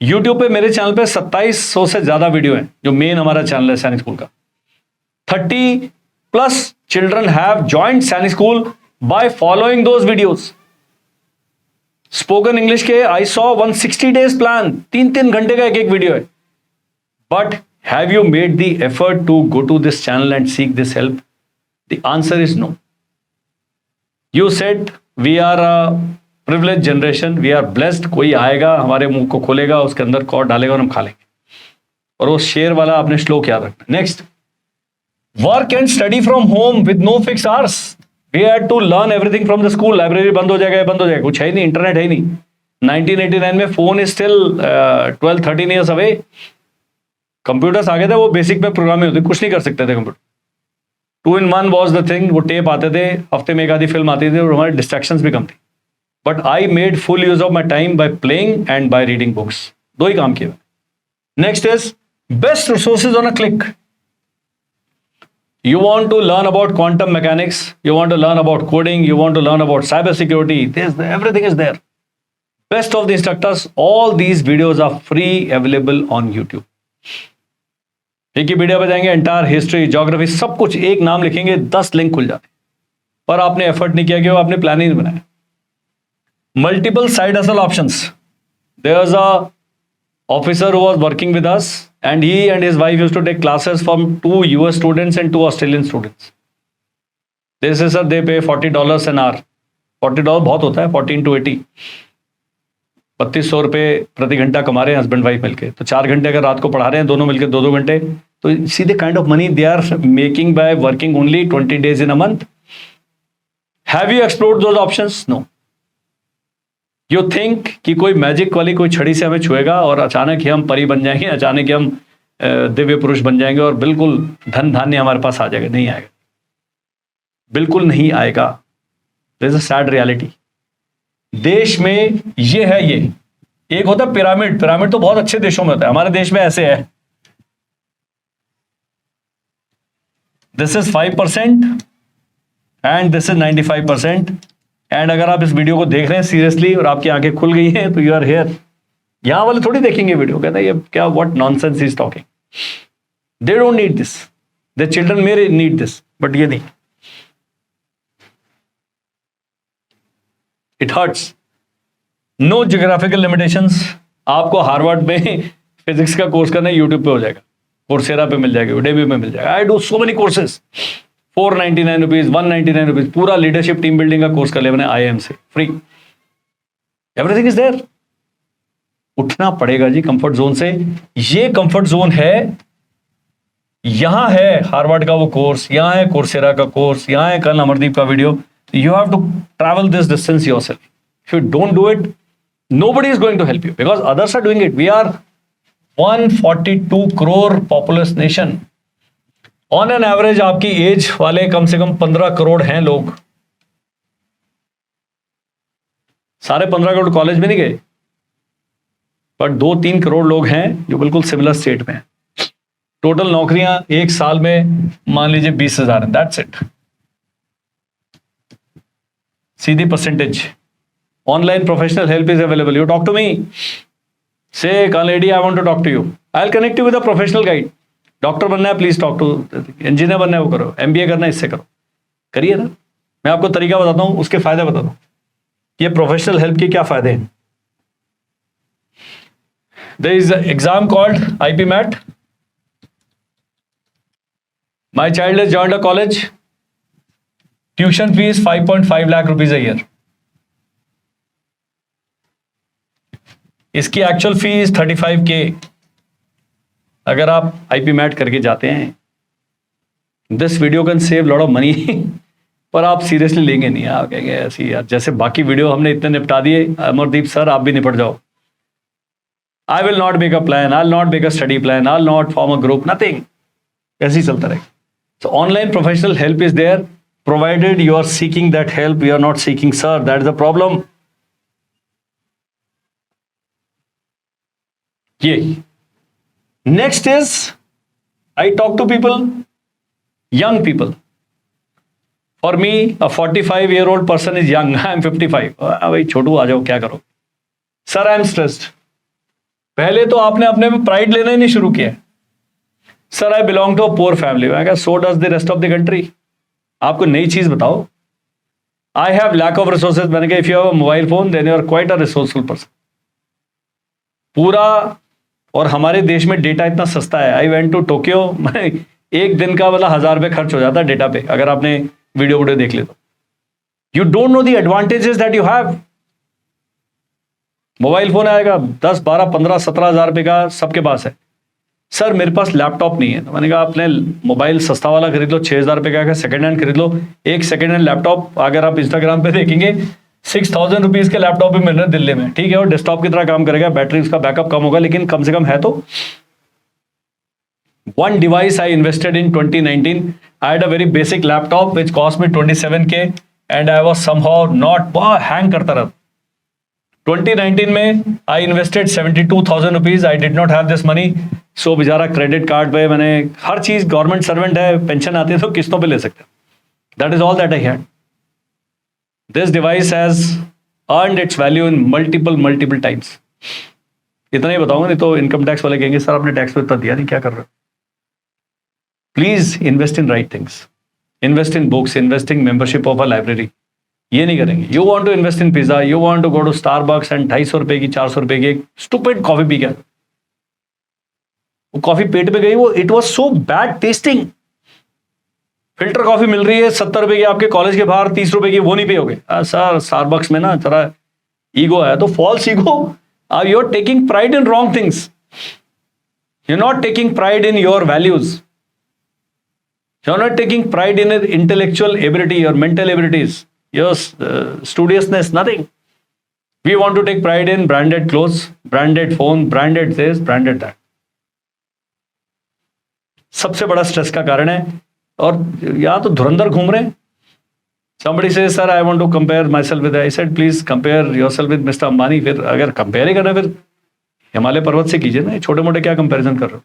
YouTube पे मेरे channel पे 2700 से ज्यादा video हैं, जो main हमारा channel है सैनिक स्कूल का. 30+ children have joined सैनिक school by following those videos. Spoken English के आई सॉ 160 डेज प्लान, 3-3 घंटे का एक एक वीडियो है. But have you made the effort to go to this channel and seek this help? The answer is no. You said we are a privilege generation, we are blessed. कोई आएगा हमारे मुंह को खोलेगा, उसके अंदर कॉर्ड डालेगा और हम खा लेंगे. और वो शेर वाला आपने श्लोक याद रखना. Next, work and study from home with no fix hours. We had to learn everything from the school. Library बंद हो जाएगा, बंद हो जाएगा, कुछ है ही नहीं, इंटरनेट है ही नहीं. 1989 में phone is still 12-13 years away. Computers आ गए थे, वो बेसिक पे प्रोग्रामिंग होती, कुछ नहीं कर सकते थे computer. 2-in-1 was the thing. वो टेप आते थे, हफ्ते में एक आधी फिल्म आती थी और हमारी डिस्ट्रैक्शंस भी कम थी. But I made full use of my time by playing and by reading books. दो ही काम किए. Next is best resources on a click. You want to learn about quantum mechanics, you want to learn about coding, you want to learn about cyber security, everything is there. Best of the instructors, all these videos are free, available on YouTube. एक ही video पे जाएंगे, entire history, geography, सब कुछ एक नाम लिखेंगे, 10 link खुल जाते. पर आपने एफर्ट नहीं किया, कि आपने प्लान ही नहीं बनाया. Multiple side hustle options. There is a officer who was working with us, and he and his wife used to take classes from 2 US students and 2 Australian students. They say, sir, they pay $40 an hour. $40 बहुत होता है, 14 to 80. 3200 रुपये प्रति घंटा कमा रहे हैं husband wife मिलके. तो 4 घंटे अगर रात को पढ़ा रहे हैं दोनों मिलकर 2-2 घंटे, तो see the kind of money they are making by working only 20 days in a month. Have you explored those options? No. You think कि कोई मैजिक वाली कोई छड़ी से हमें छुएगा और अचानक ही हम परी बन जाएंगे, अचानक ही हम दिव्य पुरुष बन जाएंगे और बिल्कुल धन धान्य हमारे पास आ जाएगा? नहीं आएगा, बिल्कुल नहीं आएगा. This is a sad reality. देश में ये है, ये एक होता है पिरामिड. पिरामिड तो बहुत अच्छे देशों में होता है, हमारे देश में ऐसे है. This is 5% and this is 95%. And अगर आप इस वीडियो को देख रहे हैं सीरियसली और आपकी आंखें खुल गई हैं, तो यू आर हियर. यहां वाले थोड़ी देखेंगे वीडियो, कहते हैं ये क्या, what nonsense is talking. They don't need this, the children may need this, but ये नहीं. It hurts. No geographical limitations. आपको हार्वर्ड में फिजिक्स का कोर्स करना है, यूट्यूब पे हो जाएगा, कोर्सेरा पे मिल जाएगा, उडेमी पे मिल जाएगा. I do so many courses, 499 rupees, 199 rupees. पूरा लीडरशिप टीम बिल्डिंग का कोर्स कर लिया मैंने IIM से, फ्री. Everything is there. उठना पड़ेगा जी कंफर्ट जोन से. ये कंफर्ट जोन है. यहां है हार्वर्ड का वो कोर्स, यहां है कोर्सेरा का कोर्स, यहां है कल अमरदीप का video. You have to travel this distance yourself. If you don't do it, nobody is going to help you because others are doing it. We are 142 crore populous nation. On an average आपकी as वाले कम से कम 15 करोड़ हैं लोग. सारे 15 crore college में नहीं गए, पर 2-3 करोड़ लोग हैं जो बिल्कुल सिमिलर स्टेट में हैं. टोटल नौकरियां एक साल में मान लीजिए 20,000 हैं. That's it. सीधी percentage. Online professional help is available. You talk to me, say कल lady I want to talk to you, I will connect you with a professional guide. Doctor बनना है, प्लीज टॉक टू. इंजीनियर बनना है, वो करो. MBA करना है, इससे करो. करिए ना. मैं आपको तरीका बताता हूं, उसके फायदे बताता हूं. ये प्रोफेशनल हेल्प के क्या फायदे हैं. There is exam called IP MAT. My child has joined a college. Tuition fees 5.5 lakh rupees a year. इसकी एक्चुअल फीस 35K. अगर आप IP MAT करके जाते हैं, this video can save lot of money. पर आप सीरियसली लेंगे नहीं. आप कहेंगे ऐसी यार, जैसे बाकी वीडियो हमने इतने निपटा दिए, अमरदीप सर आप भी निपट जाओ. I will not make a plan, I will not make a study plan, I will not form a group, nothing. ऐसे ही चलता रहेगा. So online professional help is there, provided you are seeking that help, you are not seeking sir, that is the problem. ये next is I talk to people, young people. For me a 45-year-old person is young. I am 55. भाई छोटू आ जाओ, क्या करो. Sir I am stressed. पहले तो आपने अपने में प्राइड लेना ही नहीं शुरू किया. Sir I belong to a poor family. मैं कहा so does the rest of the country. आपको नई चीज बताओ. I have lack of resources, मैंने कहा if you have a mobile phone then you are quite a resourceful person. पूरा, और हमारे देश में डेटा इतना सस्ता है। आई वेंट टू टोक्यो, एक दिन का मतलब 1000 रुपये खर्च हो जाता है डेटा पे, अगर आपने वीडियो देख ले तो। You don't know the advantages that you have. Mobile phone आएगा 10, 12, 15, 17 हज़ार रुपये का सबके पास है। सर मेरे पास लैपटॉप नहीं है। तो मैंने कहा आपने मोबाइल सस्ता वाला खरीद लो, 6000 रुपये का सेकंड हैंड खरीद लो। एक सेकंड हैंड लैपटॉप अगर आप इंस्टाग्राम पे देखेंगे 6000 रुपीज के लैपटॉप भी मिल रहे हैं दिल्ली में, ठीक है, और डेस्कटॉप की तरह काम करेगा, बैटरी उसका बैकअप कम होगा, लेकिन कम से कम है तो। One device I invested in 2019. I had a very basic laptop which cost me 27K and I was somehow not, hang करता रहा। 2019 में I invested 72,000 rupees. I did not have this money. So बेचारा credit card पे मैंने हर चीज, government servant है, pension आती है तो किस्तों पे ले सकते हैं। That is all that I had. This device has earned its value in multiple times. इतना ही बताऊंगा, नहीं तो इनकम टैक्स वाले कहेंगे सर आपने टैक्स पे इतना दिया नहीं, क्या कर रहे हो। Please invest in right things, invest in books, investing membership of a library. ये नहीं करेंगे। You want to invest in pizza, you want to go to Starbucks and 250 रुपए की, 400 रुपए की एक स्टूपिड कॉफी पी गया। वो कॉफी पेट पे गई, वो it was so bad tasting. Filter coffee मिल रही है 70 रुपए की आपके कॉलेज के बाहर, 30 रुपए की, वो नहीं पियोगे। सर स्टारबक्स में ना जरा ईगो है, तो false ego. You are taking pride in wrong things, you are not taking pride in your values, you are not taking pride in your intellectual ability, your mental abilities, your studiousness, nothing. We want to take pride in branded clothes, branded phone, branded this, branded that. सबसे बड़ा stress का कारण है। और यहाँ तो धुरंधर घूम रहे हैं। Somebody says, sir, I want to compare myself with, I said, please compare yourself with Mr. Ambani. फिर अगर कंपेयर ही करना फिर हिमालय पर्वत से कीजिए ना, छोटे मोटे क्या कंपैरिजन कर रहे हो।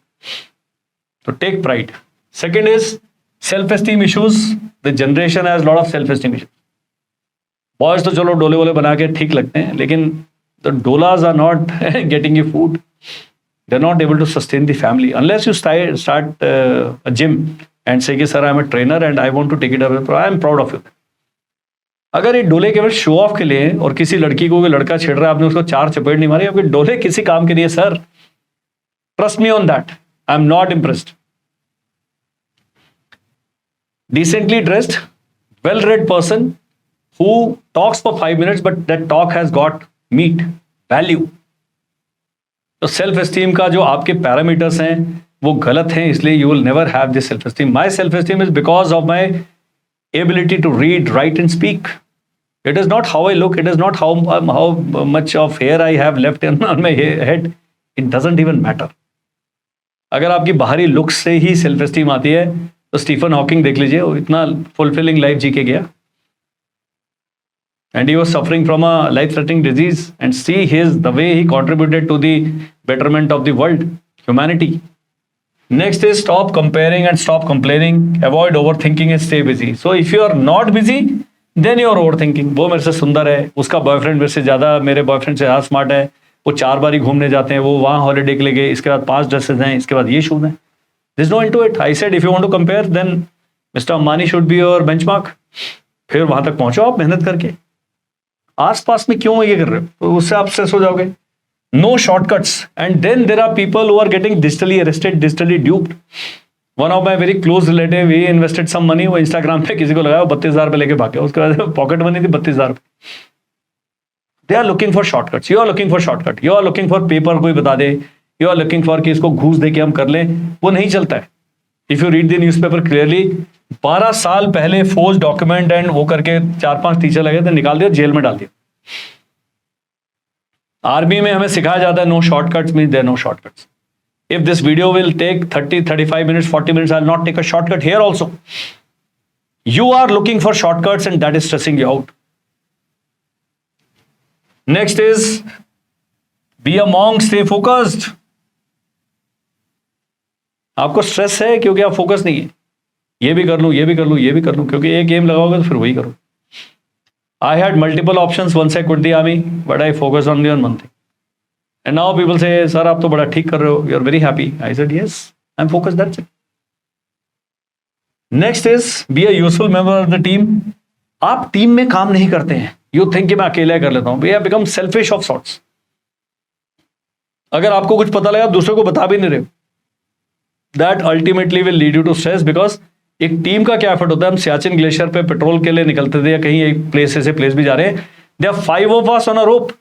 तो take pride. Second is self esteem issues. The generation has lot of self esteem issues. Boys तो चलो डोले वोले बना के ठीक लगते हैं, लेकिन द डोलाज are not getting you food, they are not able to sustain the family unless you start a gym and say कि sir I am a trainer and I want to take it away, I am proud of you. अगर ये डोले केवल show off के लिए और किसी लड़की को, लड़का छेड़ रहा है, आपने उसको 4 चपेट नहीं मारी, आपके डोले किसी काम के लिए, sir trust me on that, I am not impressed. Decently dressed, well-read person who talks for 5 minutes, but that talk has got meat, value. तो सेल्फ एस्टीम का जो आपके पैरामीटर्स हैं वो गलत हैं, इसलिए you will never have this self esteem. My self esteem is because of my ability to read, write and speak. It is not how I look, it is not how much of hair I have left on my head. It doesn't even matter. अगर आपकी बाहरी look से ही self esteem आती है तो Stephen Hawking देख लीजिए, वो इतना फुलफिलिंग लाइफ जी के गया, and he was suffering from a life threatening disease, and see his the way he contributed to the betterment of the world, humanity. Next is stop comparing and stop complaining, avoid over thinking and stay busy. So if you are not busy then you are over thinking. वो मेरे से सुंदर है, उसका boyfriend मेरे से ज्यादा, मेरे बॉयफ्रेंड से ज़्यादा स्मार्ट है, वो 4 बार ही घूमने जाते हैं, वो वहाँ हॉलीडे के लिए गए, इसके बाद 5 ड्रेसेस हैं, इसके बाद ये शूज हैं. There's no into it. I said if you want to compare then Mr. Ambani should be your benchmark. फिर वहां तक पहुंचो आप मेहनत करके. आसपास में क्यों ये कर रहे हो, तो उससे आप स्ट्रेस हो जाओगे. No shortcuts. And then there are people who are getting digitally arrested, digitally duped. One of my very close relative, he invested some money, वो Instagram पे किसी को लगाया, 32,000 रुपये लेके भागे, उसके बाद पॉकेट मनी थी 32,000 रुपये. They are looking for shortcuts. You are looking for shortcut. You are looking for paper, कोई बता दे. यू आर लुकिंग फॉर कि इसको घूस दे के हम कर लें, वो नहीं चलता है. If you read the newspaper clearly, 12 साल पहले फोर्ज डॉक्यूमेंट एंड वो करके 4-5 टीचर लगे थे, निकाल दिया, जेल में डाल दिया. आर्मी में हमें सिखाया जाता है no shortcuts means there no shortcuts. If this video will take 30-35 minutes, 40 minutes, I will not take a shortcut here also. You are looking for shortcuts and that is stressing you out. Next is be a monk, stay focused. आपको stress है क्योंकि आप focus नहीं है. ये भी कर लूँ, ये भी कर लूँ, ये भी कर लूँ, क्योंकि एक गेम लगाओगे तो फिर वही करो. I had multiple options once I quit the army, but I focus only on one thing. And now people say sir आप तो बड़ा ठीक कर रहे हो, you are very happy. I said yes, I am focused, that's it. Next is be a useful member of the team. आप team में काम नहीं करते हैं, यू थिंक कि मैं अकेला कर लेता हूं, we have become selfish of sorts. अगर आपको कुछ पता लगा आप दूसरे को बता भी नहीं रहे, that ultimately will lead you to stress. Because एक टीम का क्या एफर्ट होता है, हम सियाचिन ग्लेशियर पे पेट्रोल के लिए निकलते थे या कहीं एक प्लेस से प्लेस भी जा रहे हैं, they are 5 of us on a rope,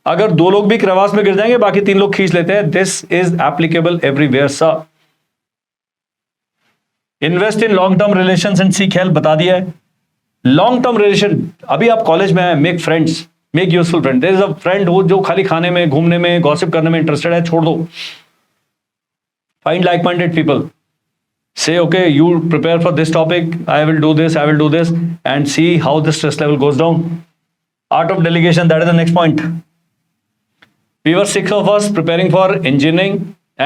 अगर 2 लोग भी क्रेवास में गिर जाएंगे बाकी 3 लोग खींच लेते हैं। This is applicable everywhere sir. Invest in long term relations and seek help, बता दिया है। लॉन्ग टर्म रिलेशन, अभी आप कॉलेज में हैं, make friends, make useful friend. There is a friend हो जो खाली खाने में, घूमने में, गॉसिप करने में इंटरेस्टेड है, छोड़ दो। Find like minded people, say okay, you prepare for this topic, I will do this, I will do this, and see how the stress level goes down. Art of delegation, that is the next point. We were 6 of us preparing for engineering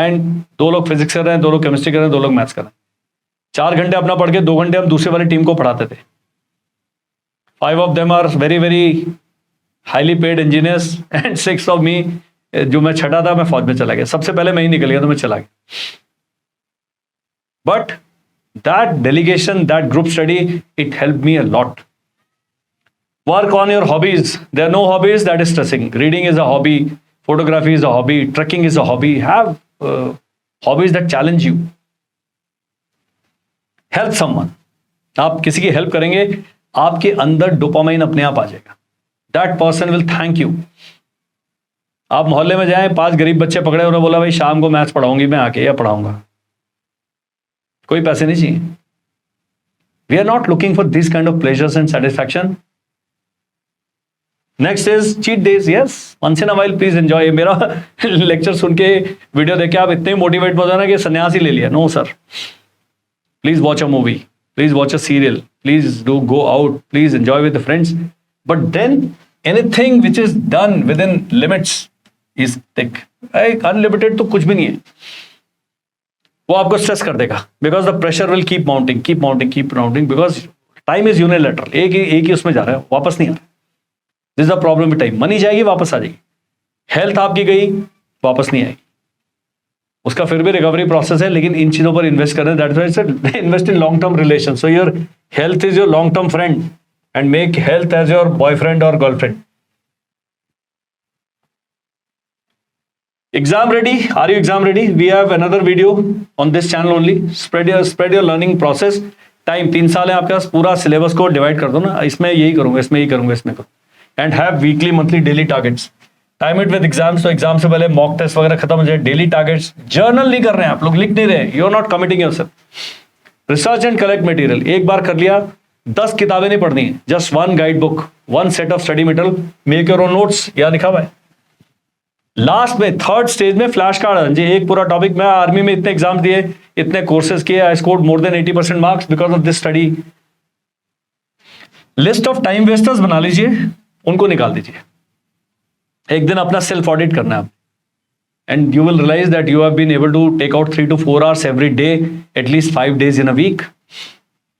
and 2 लोग physics कर रहे हैं, 2 लोग chemistry कर रहे हैं, 2 लोग maths कर रहे हैं। 4 घंटे अपना पढ़ के 2 घंटे हम दूसरे वाली टीम को पढ़ाते थे। 5 of them are very very highly paid engineers and 6 of me, जो मैं छठा था, मैं फौज में चला गया। सबसे पहले मैं ही निकल गया तो मैं चला गया। But that delegation, that group study, it helped me a lot. Work on your hobbies. There are no hobbies that is stressing. Reading is a hobby. Photography is a hobby. Trekking is a hobby. Have hobbies that challenge you. Help someone. आप किसी की help करेंगे, आपके अंदर dopamine अपने आप आ जाएगा। That person will thank you. आप मोहल्ले में जाएं, 5 गरीब बच्चे पकड़े, उन्होंने बोला भाई शाम को मैथ्स पढ़ाऊंगी मैं आके, या पढ़ाऊंगा, कोई पैसे नहीं चाहिए। We are not looking for this kind of pleasures and satisfaction. Next is cheat days. Yes, once in a while please enjoy. मेरा लेक्चर सुन के, वीडियो देख के आप इतने मोटिवेट हो जाना कि सन्यास ही ले लिया। No sir, please watch a movie, please watch a serial, please do go out, please enjoy with friends, but then anything which is done with in limits is thick. Unlimited तो कुछ भी नहीं है, वो आपको स्ट्रेस कर देगा। Because the pressure will keep mounting, keep mounting, keep mounting, because time is unilateral, एक ही उसमें जा रहा है, वापस नहीं आ रहा। This is the problem with time. Money जाएगी, वापस आ जाएगी। हेल्थ आपकी गई, वापस नहीं आएगी। उसका फिर भी रिकवरी प्रोसेस है, लेकिन इन चीजों पर इन्वेस्ट करना, that's why it's invest in long term relation. So your health is your long term friend and make health as your boyfriend और girlfriend. Exam ready? Are you exam ready? We have another video on this channel only. Spread your learning process. Time 3 साल है आपके पास, पूरा syllabus को divide कर दो ना, इसमें यही करूंगा, इसमें यही करूंगा, इसमें करूंगा। And have weekly, monthly, daily targets. Time it with exams, तो एग्जाम से पहले मॉक टेस्ट वगैरह खत्म हो जाए। डेली टारगेट्स, जर्नल नहीं कर रहे हैं आप लोग, लिख नहीं रहे, you are not committing yourself. Research and collect material, एक बार कर लिया, 10 किताबें नहीं पढ़नी है, just 1 guide book, 1 set of study material, make your own notes, या लिखा हुआ है। लास्ट में 3rd स्टेज में फ्लैश कार्ड, जी एक पूरा टॉपिक, मैं आर्मी में इतने एग्जाम दिए, इतने कोर्सेज किए, I scored more than 80% marks because of this study. List of time wasters बना लीजिए, उनको निकाल दीजिए। एक दिन अपना सेल्फ ऑडिट करना है, and you will realise that you have been able to take out 3 to 4 hours every day, at least 5 days in a week.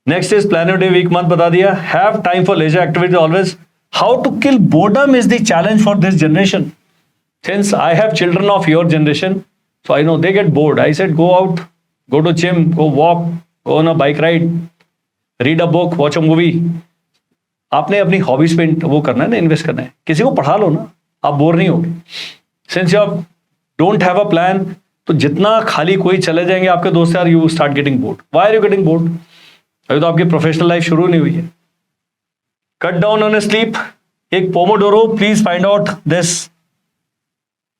Next is plan your day, week, month, बता दिया। Have time for leisure activity always. How to kill boredom is the challenge for this generation. Since I have children of your generation, so I know they get bored. I said, go out, go to gym, go walk, go on a bike ride, read a book, watch a movie. आपने अपनी hobbies पे वो करना है ना, invest करना है। किसी को पढ़ा लो ना, आप बोर नहीं होगे। Since you don't have a plan, तो जितना खाली कोई चले जाएंगे आपके दोस्त यार, you start getting bored. Why are you getting bored? अभी तो आपकी प्रोफेशनल लाइफ शुरू नहीं हुई है। Cut down on sleep. एक Pomodoro, please find out this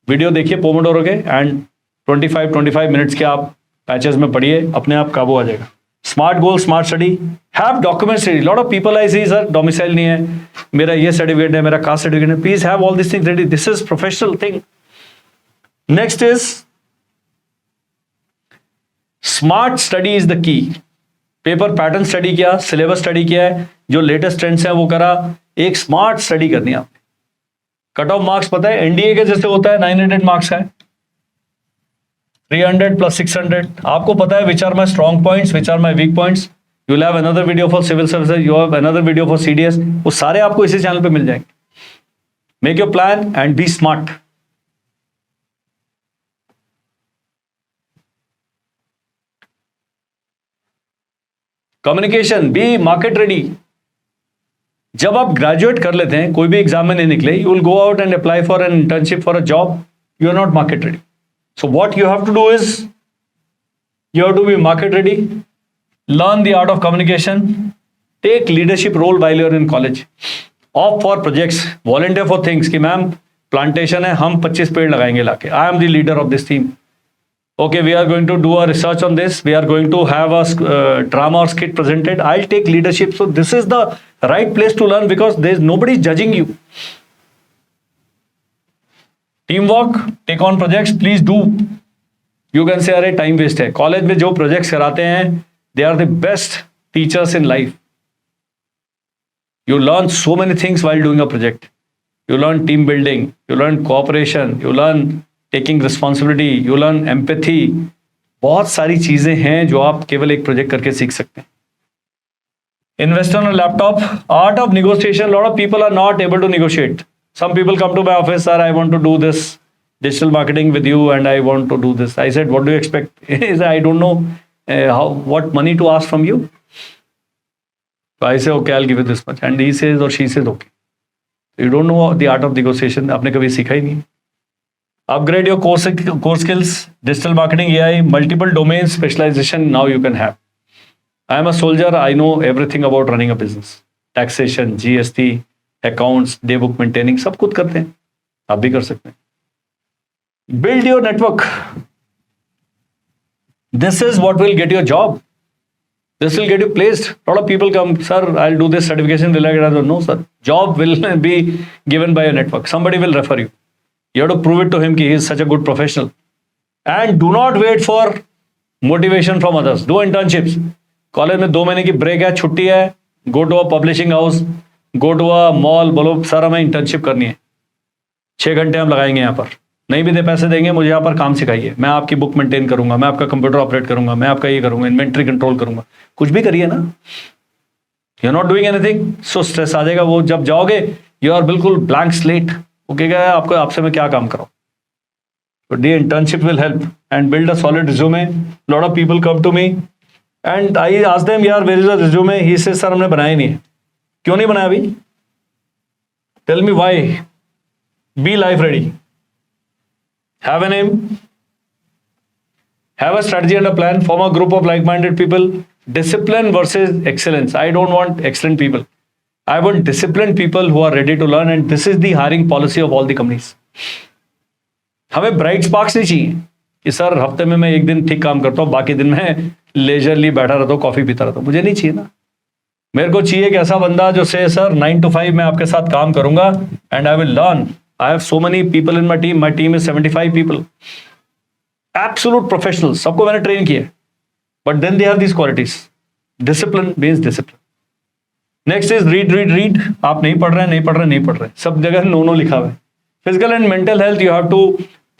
video देखिए पोमोडोरो के, एंड 25 मिनट्स के आप पैचेस में पढ़िए, अपने आप काबू आ जाएगा। Smart goal, smart study, have document study. Lot of people I see sir domicile नहीं है, मेरा ये सर्टिफिकेट है, मेरा कास्ट सर्टिफिकेट है। Please have all this things ready, this is professional thing. Next is smart study is the key. Paper pattern study किया, syllabus study किया है, जो लेटेस्ट ट्रेंड्स हैं वो करा, एक स्मार्ट स्टडी करनी है आपने। कट ऑफ मार्क्स पता है एनडीए के जैसे होता है, 900 मार्क्स का है, 300 + 600। आपको पता है which are my strong points, which are my weak points. You will have another video for civil services, you have another video for CDS, वो सारे आपको इसी चैनल पे मिल जाएंगे। Make your plan and be smart. Communication, be market ready. जब आप graduate कर लेते हैं, कोई भी एग्जाम में नहीं निकले, you will go out and apply for an internship for a job, you are not market ready. So what you have to do is you have to be market ready, learn the art of communication, take leadership role while you're in college, opt for projects, volunteer for things कि ma'am plantation है, हम 25 पेड़ लगाएंगे लाके, I am the leader of this team. Okay, we are going to do a research on this, we are going to have a drama or skit presented, I'll take leadership. So this is the right place to learn because there's nobody judging you. Teamwork, take on projects, please do. You can say अरे time waste है. College में जो projects कराते हैं, they are the best teachers in life. You learn so many things while doing a project. You learn team building, you learn cooperation, you learn taking responsibility, you learn empathy. बहुत सारी चीजें हैं जो आप केवल एक प्रोजेक्ट करके सीख सकते हैं. Invest on a laptop, art of negotiation. Lot of people are not able to negotiate. Some people come to my office, sir I want to do this digital marketing with you and I want to do this. I said, what do you expect? He said, I don't know what money to ask from you. So I say, okay, I'll give you this much. And he says or she says, okay. You don't know the art of negotiation. आपने कभी सीखा ही नहीं. Upgrade your core skills, digital marketing, AI, multiple domains specialization now you can have. I am a soldier. I know everything about running a business. Taxation, GST, accounts, day book maintaining, सब खुद करते हैं. आप भी कर सकते हैं. Build your network. This is what will get you a job. This will get you placed. A lot of people come, sir, I'll do this certification. Will I get a no, sir? Job will be given by your network. Somebody will refer you. You have to prove it to him that he is such a good professional. And do not wait for motivation from others. Do internships. College में 2 महीने की break है, छुट्टी है. Go to a publishing house. Go to a mall. बोलो sir हमें internship करनी है. 6 घंटे हम लगाएंगे यहाँ पर. नहीं भी दे पैसे देंगे, मुझे यहाँ पर काम सिखाइए, मैं आपकी बुक मेंटेन करूंगा, मैं आपका कंप्यूटर ऑपरेट करूंगा, मैं आपका ये करूंगा, इन्वेंट्री कंट्रोल करूंगा. कुछ भी करिए ना. You are not doing anything, so stress आ जाएगा. वो जब जाओगे यू आर बिल्कुल ब्लैंक स्लेट. ओके, आपको आपसे मैं क्या काम कराऊं. The internship will help and build a solid resume. Lot of people come to me and I ask them, यार where is a resume. He says, sir हमने बनाया नहीं है. क्यों नहीं बनाया अभी? Tell me why. Be life ready. Have a name, have a strategy and a plan, form a group of like-minded people. Discipline versus excellence. I don't want excellent people. I want disciplined people who are ready to learn, and this is the hiring policy of all the companies. हमें bright sparks नहीं चाहिए कि sir हफ्ते में मैं एक दिन ठीक काम करता हूँ, बाकी दिन में लेजरली बैठा रहता हूँ, कॉफी पीता रहता हूँ. मुझे नहीं चाहिए ना. मेरे को चाहिए एक ऐसा बंदा जो से सर 9 to 5 मैं आपके साथ काम करूंगा and I will learn. I have so many people in my team. My team is 75 people. Absolute professionals. सबको मैंने ट्रेन किया. But then they have these qualities. Discipline means discipline. Next is read. आप नहीं पढ़ रहे. सब जगह no लिखा हुआ है. Physical and mental health, you have to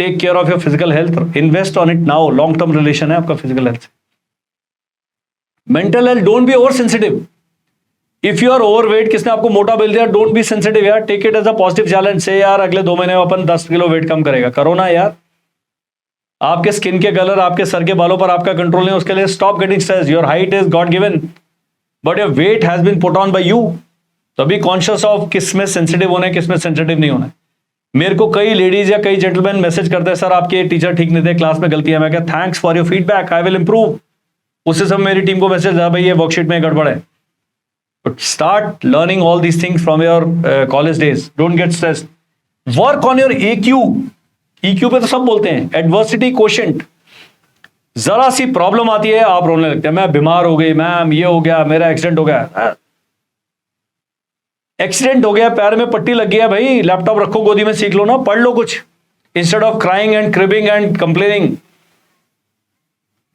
take care of your physical health. Invest on it now. Long term relation है आपका physical health. Mental health, don't be oversensitive. If you are overweight, किसने आपको मोटा बोल दिया, don't be sensitive यार. Take it as a positive challenge. से यार अगले 2 महीने में अपन 10 किलो वेट कम करेगा. करो ना यार. आपके स्किन के कलर, आपके सर के बालों पर आपका कंट्रोल नहीं, उसके लिए stop getting stress. Your height is God given but your weight has been put on by you. तो अभी कॉन्शियस ऑफ किस में सेंसिटिव होना है, किस में सेंसिटिव नहीं होना है. मेरे को कई लेडीज या कई जेंटलमैन मैसेज करते हैं, सर आपके टीचर ठीक नहीं थे, क्लास में गलतियां. मैं क्या, thanks for your feedback, I will improve. उससे सब मेरी टीम को मैसेज आया, भाई ये वर्कशीट में गड़बड़ है. But start learning all these things from your college days. Don't get stressed. Work on your EQ. EQ पे तो सब बोलते हैं. Adversity quotient. जरा सी प्रॉब्लम आती है आप रोने लगते हैं. मैं बीमार हो गई, मैम ये हो गया, मेरा एक्सीडेंट हो गया. एक्सीडेंट हो गया, पैर में पट्टी लग गया, भाई लैपटॉप रखो गोदी में, सीख लो ना, पढ़ लो कुछ. Instead of crying and cribbing and complaining.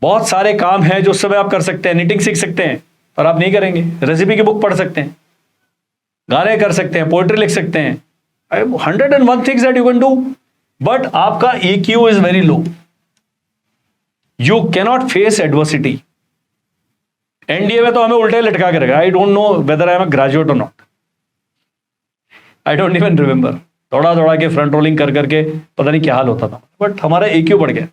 बहुत सारे काम हैं जो उस समय आप कर सकते हैं. निटिंग सीख सकते हैं पर आप नहीं करेंगे. रेसिपी की बुक पढ़ सकते हैं, गाने कर सकते हैं, पोएट्री लिख सकते हैं. 101 things that you can do, but आपका EQ is very low. You cannot face adversity. NDA में तो हमें उल्टे लटका के रखा. I don't know whether I am a graduate और not. I don't even remember. दौड़ा के फ्रंट रोलिंग कर करके पता नहीं क्या हाल होता था, बट हमारा EQ बढ़ गया.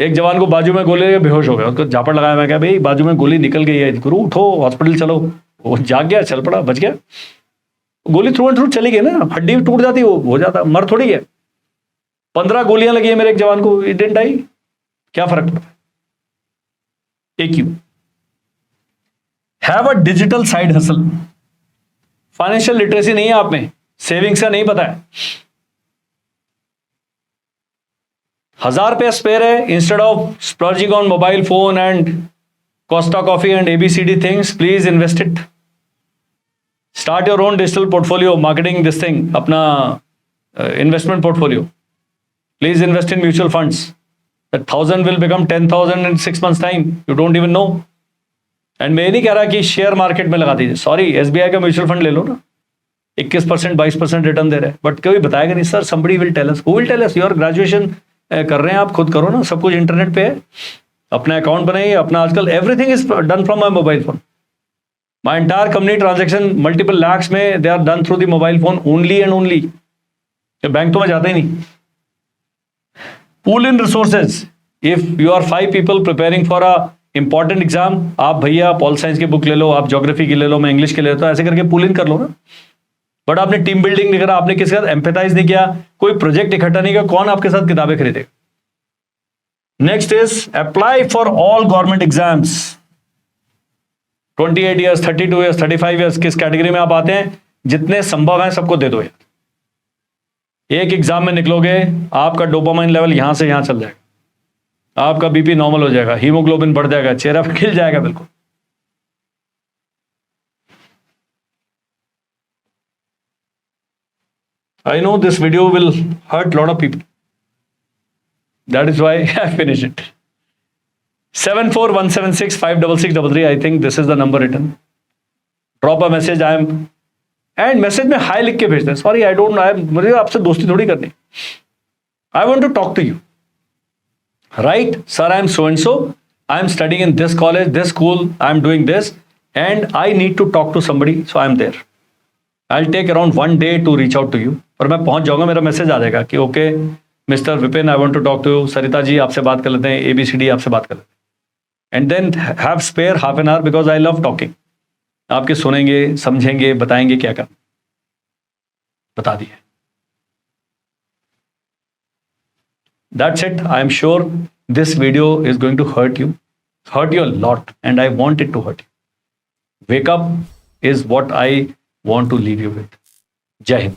एक जवान को बाजू में गोली बेहोश हो गया, उसको झापड़ लगाया. मैं क्या, भाई बाजू में गोली निकल गई है, गुरु उठो, हॉस्पिटल चलो. वो जाग गया, चल पड़ा, बच गया. गोली थ्रू एंड थ्रू चली गई ना, हड्डी टूट जाती, वो हो जाता, मर थोड़ी है। 15 गोलियां लगी है मेरे एक जवान को, इट डिडंट डाई, क्या फर्क पड़ता है। एक you have a digital side hustle. Financial literacy नहीं है आप में, सेविंग्स का नहीं पता है। 1000 स्पेयर है, instead of splurging on mobile phone and Costa coffee and ABCD things, please invest it. Start your own digital portfolio, marketing this thing, अपना investment portfolio. Please invest in mutual funds, that 1000 will become 10,000 in 6 months time, you don't even know। And मैं नहीं कह रहा कि share market में लगा दीजिए, sorry, SBI का म्यूचुअल फंड ले लो ना, 21% 22% रिटर्न दे रहे हैं, बट कोई बताएगा नहीं sir, somebody will tell us, who will tell us? Your graduation कर रहे हैं आप, खुद करो ना, सब कुछ इंटरनेट पे है, अपना अकाउंट बनाइए, अपना आजकल everything is done from my mobile phone. My entire company transaction multiple lakhs में they are done through the mobile phone only and only, bank तो में जाता ही नहीं। Pool in resources, if you are 5 people preparing for a important exam, आप भैया pol science की book ले लो, आप ज्योग्राफी की ले लो, मैं इंग्लिश के ले लो, ऐसे करके पूल इन कर लो ना। बट आपने टीम बिल्डिंग नहीं करा, आपने किसी के साथ एम्पैथाइज नहीं किया, कोई प्रोजेक्ट इकट्ठा नहीं किया, कौन आपके साथ किताबें खरीदेगा? Next is apply for all government exams. 28 years, 32 years, 35 years, किस कैटेगरी में आप आते हैं, जितने संभव है सबको दे दो यार। एक एग्जाम में निकलोगे, आपका डोपामाइन लेवल यहां से यहां चल जाएगा, आपका बीपी नॉर्मल हो जाएगा, हीमोग्लोबिन बढ़ जाएगा, चेहरा खिल जाएगा बिल्कुल। I know this video will hurt a lot of people. That is why I finished it. 741765663. I think this is the number written. Drop a message. I am and message में high लिख के भेजते हैं। Sorry, I don't know. मुझे आपसे दोस्ती थोड़ी करनी। I want to talk to you. Right, sir, I am so and so. I am studying in this college, this school. I am doing this, and I need to talk to somebody. So I am there. I'll take around 1 day to reach out to you. और मैं पहुंच जाऊंगा, मेरा message आ जाएगा कि okay mister Vipin, I want to talk to you, Sarita ji आपसे बात कर लेते हैं, ABCD आपसे बात कर लेते हैं, and then have spare half an hour, because I love talking. आपके सुनेंगे, समझेंगे, बताएंगे क्या करना, बता दिए। That's it. I am sure this video is going to hurt you a lot, and I want it to hurt you. Wake up is what I want to leave you with. Jai Hind.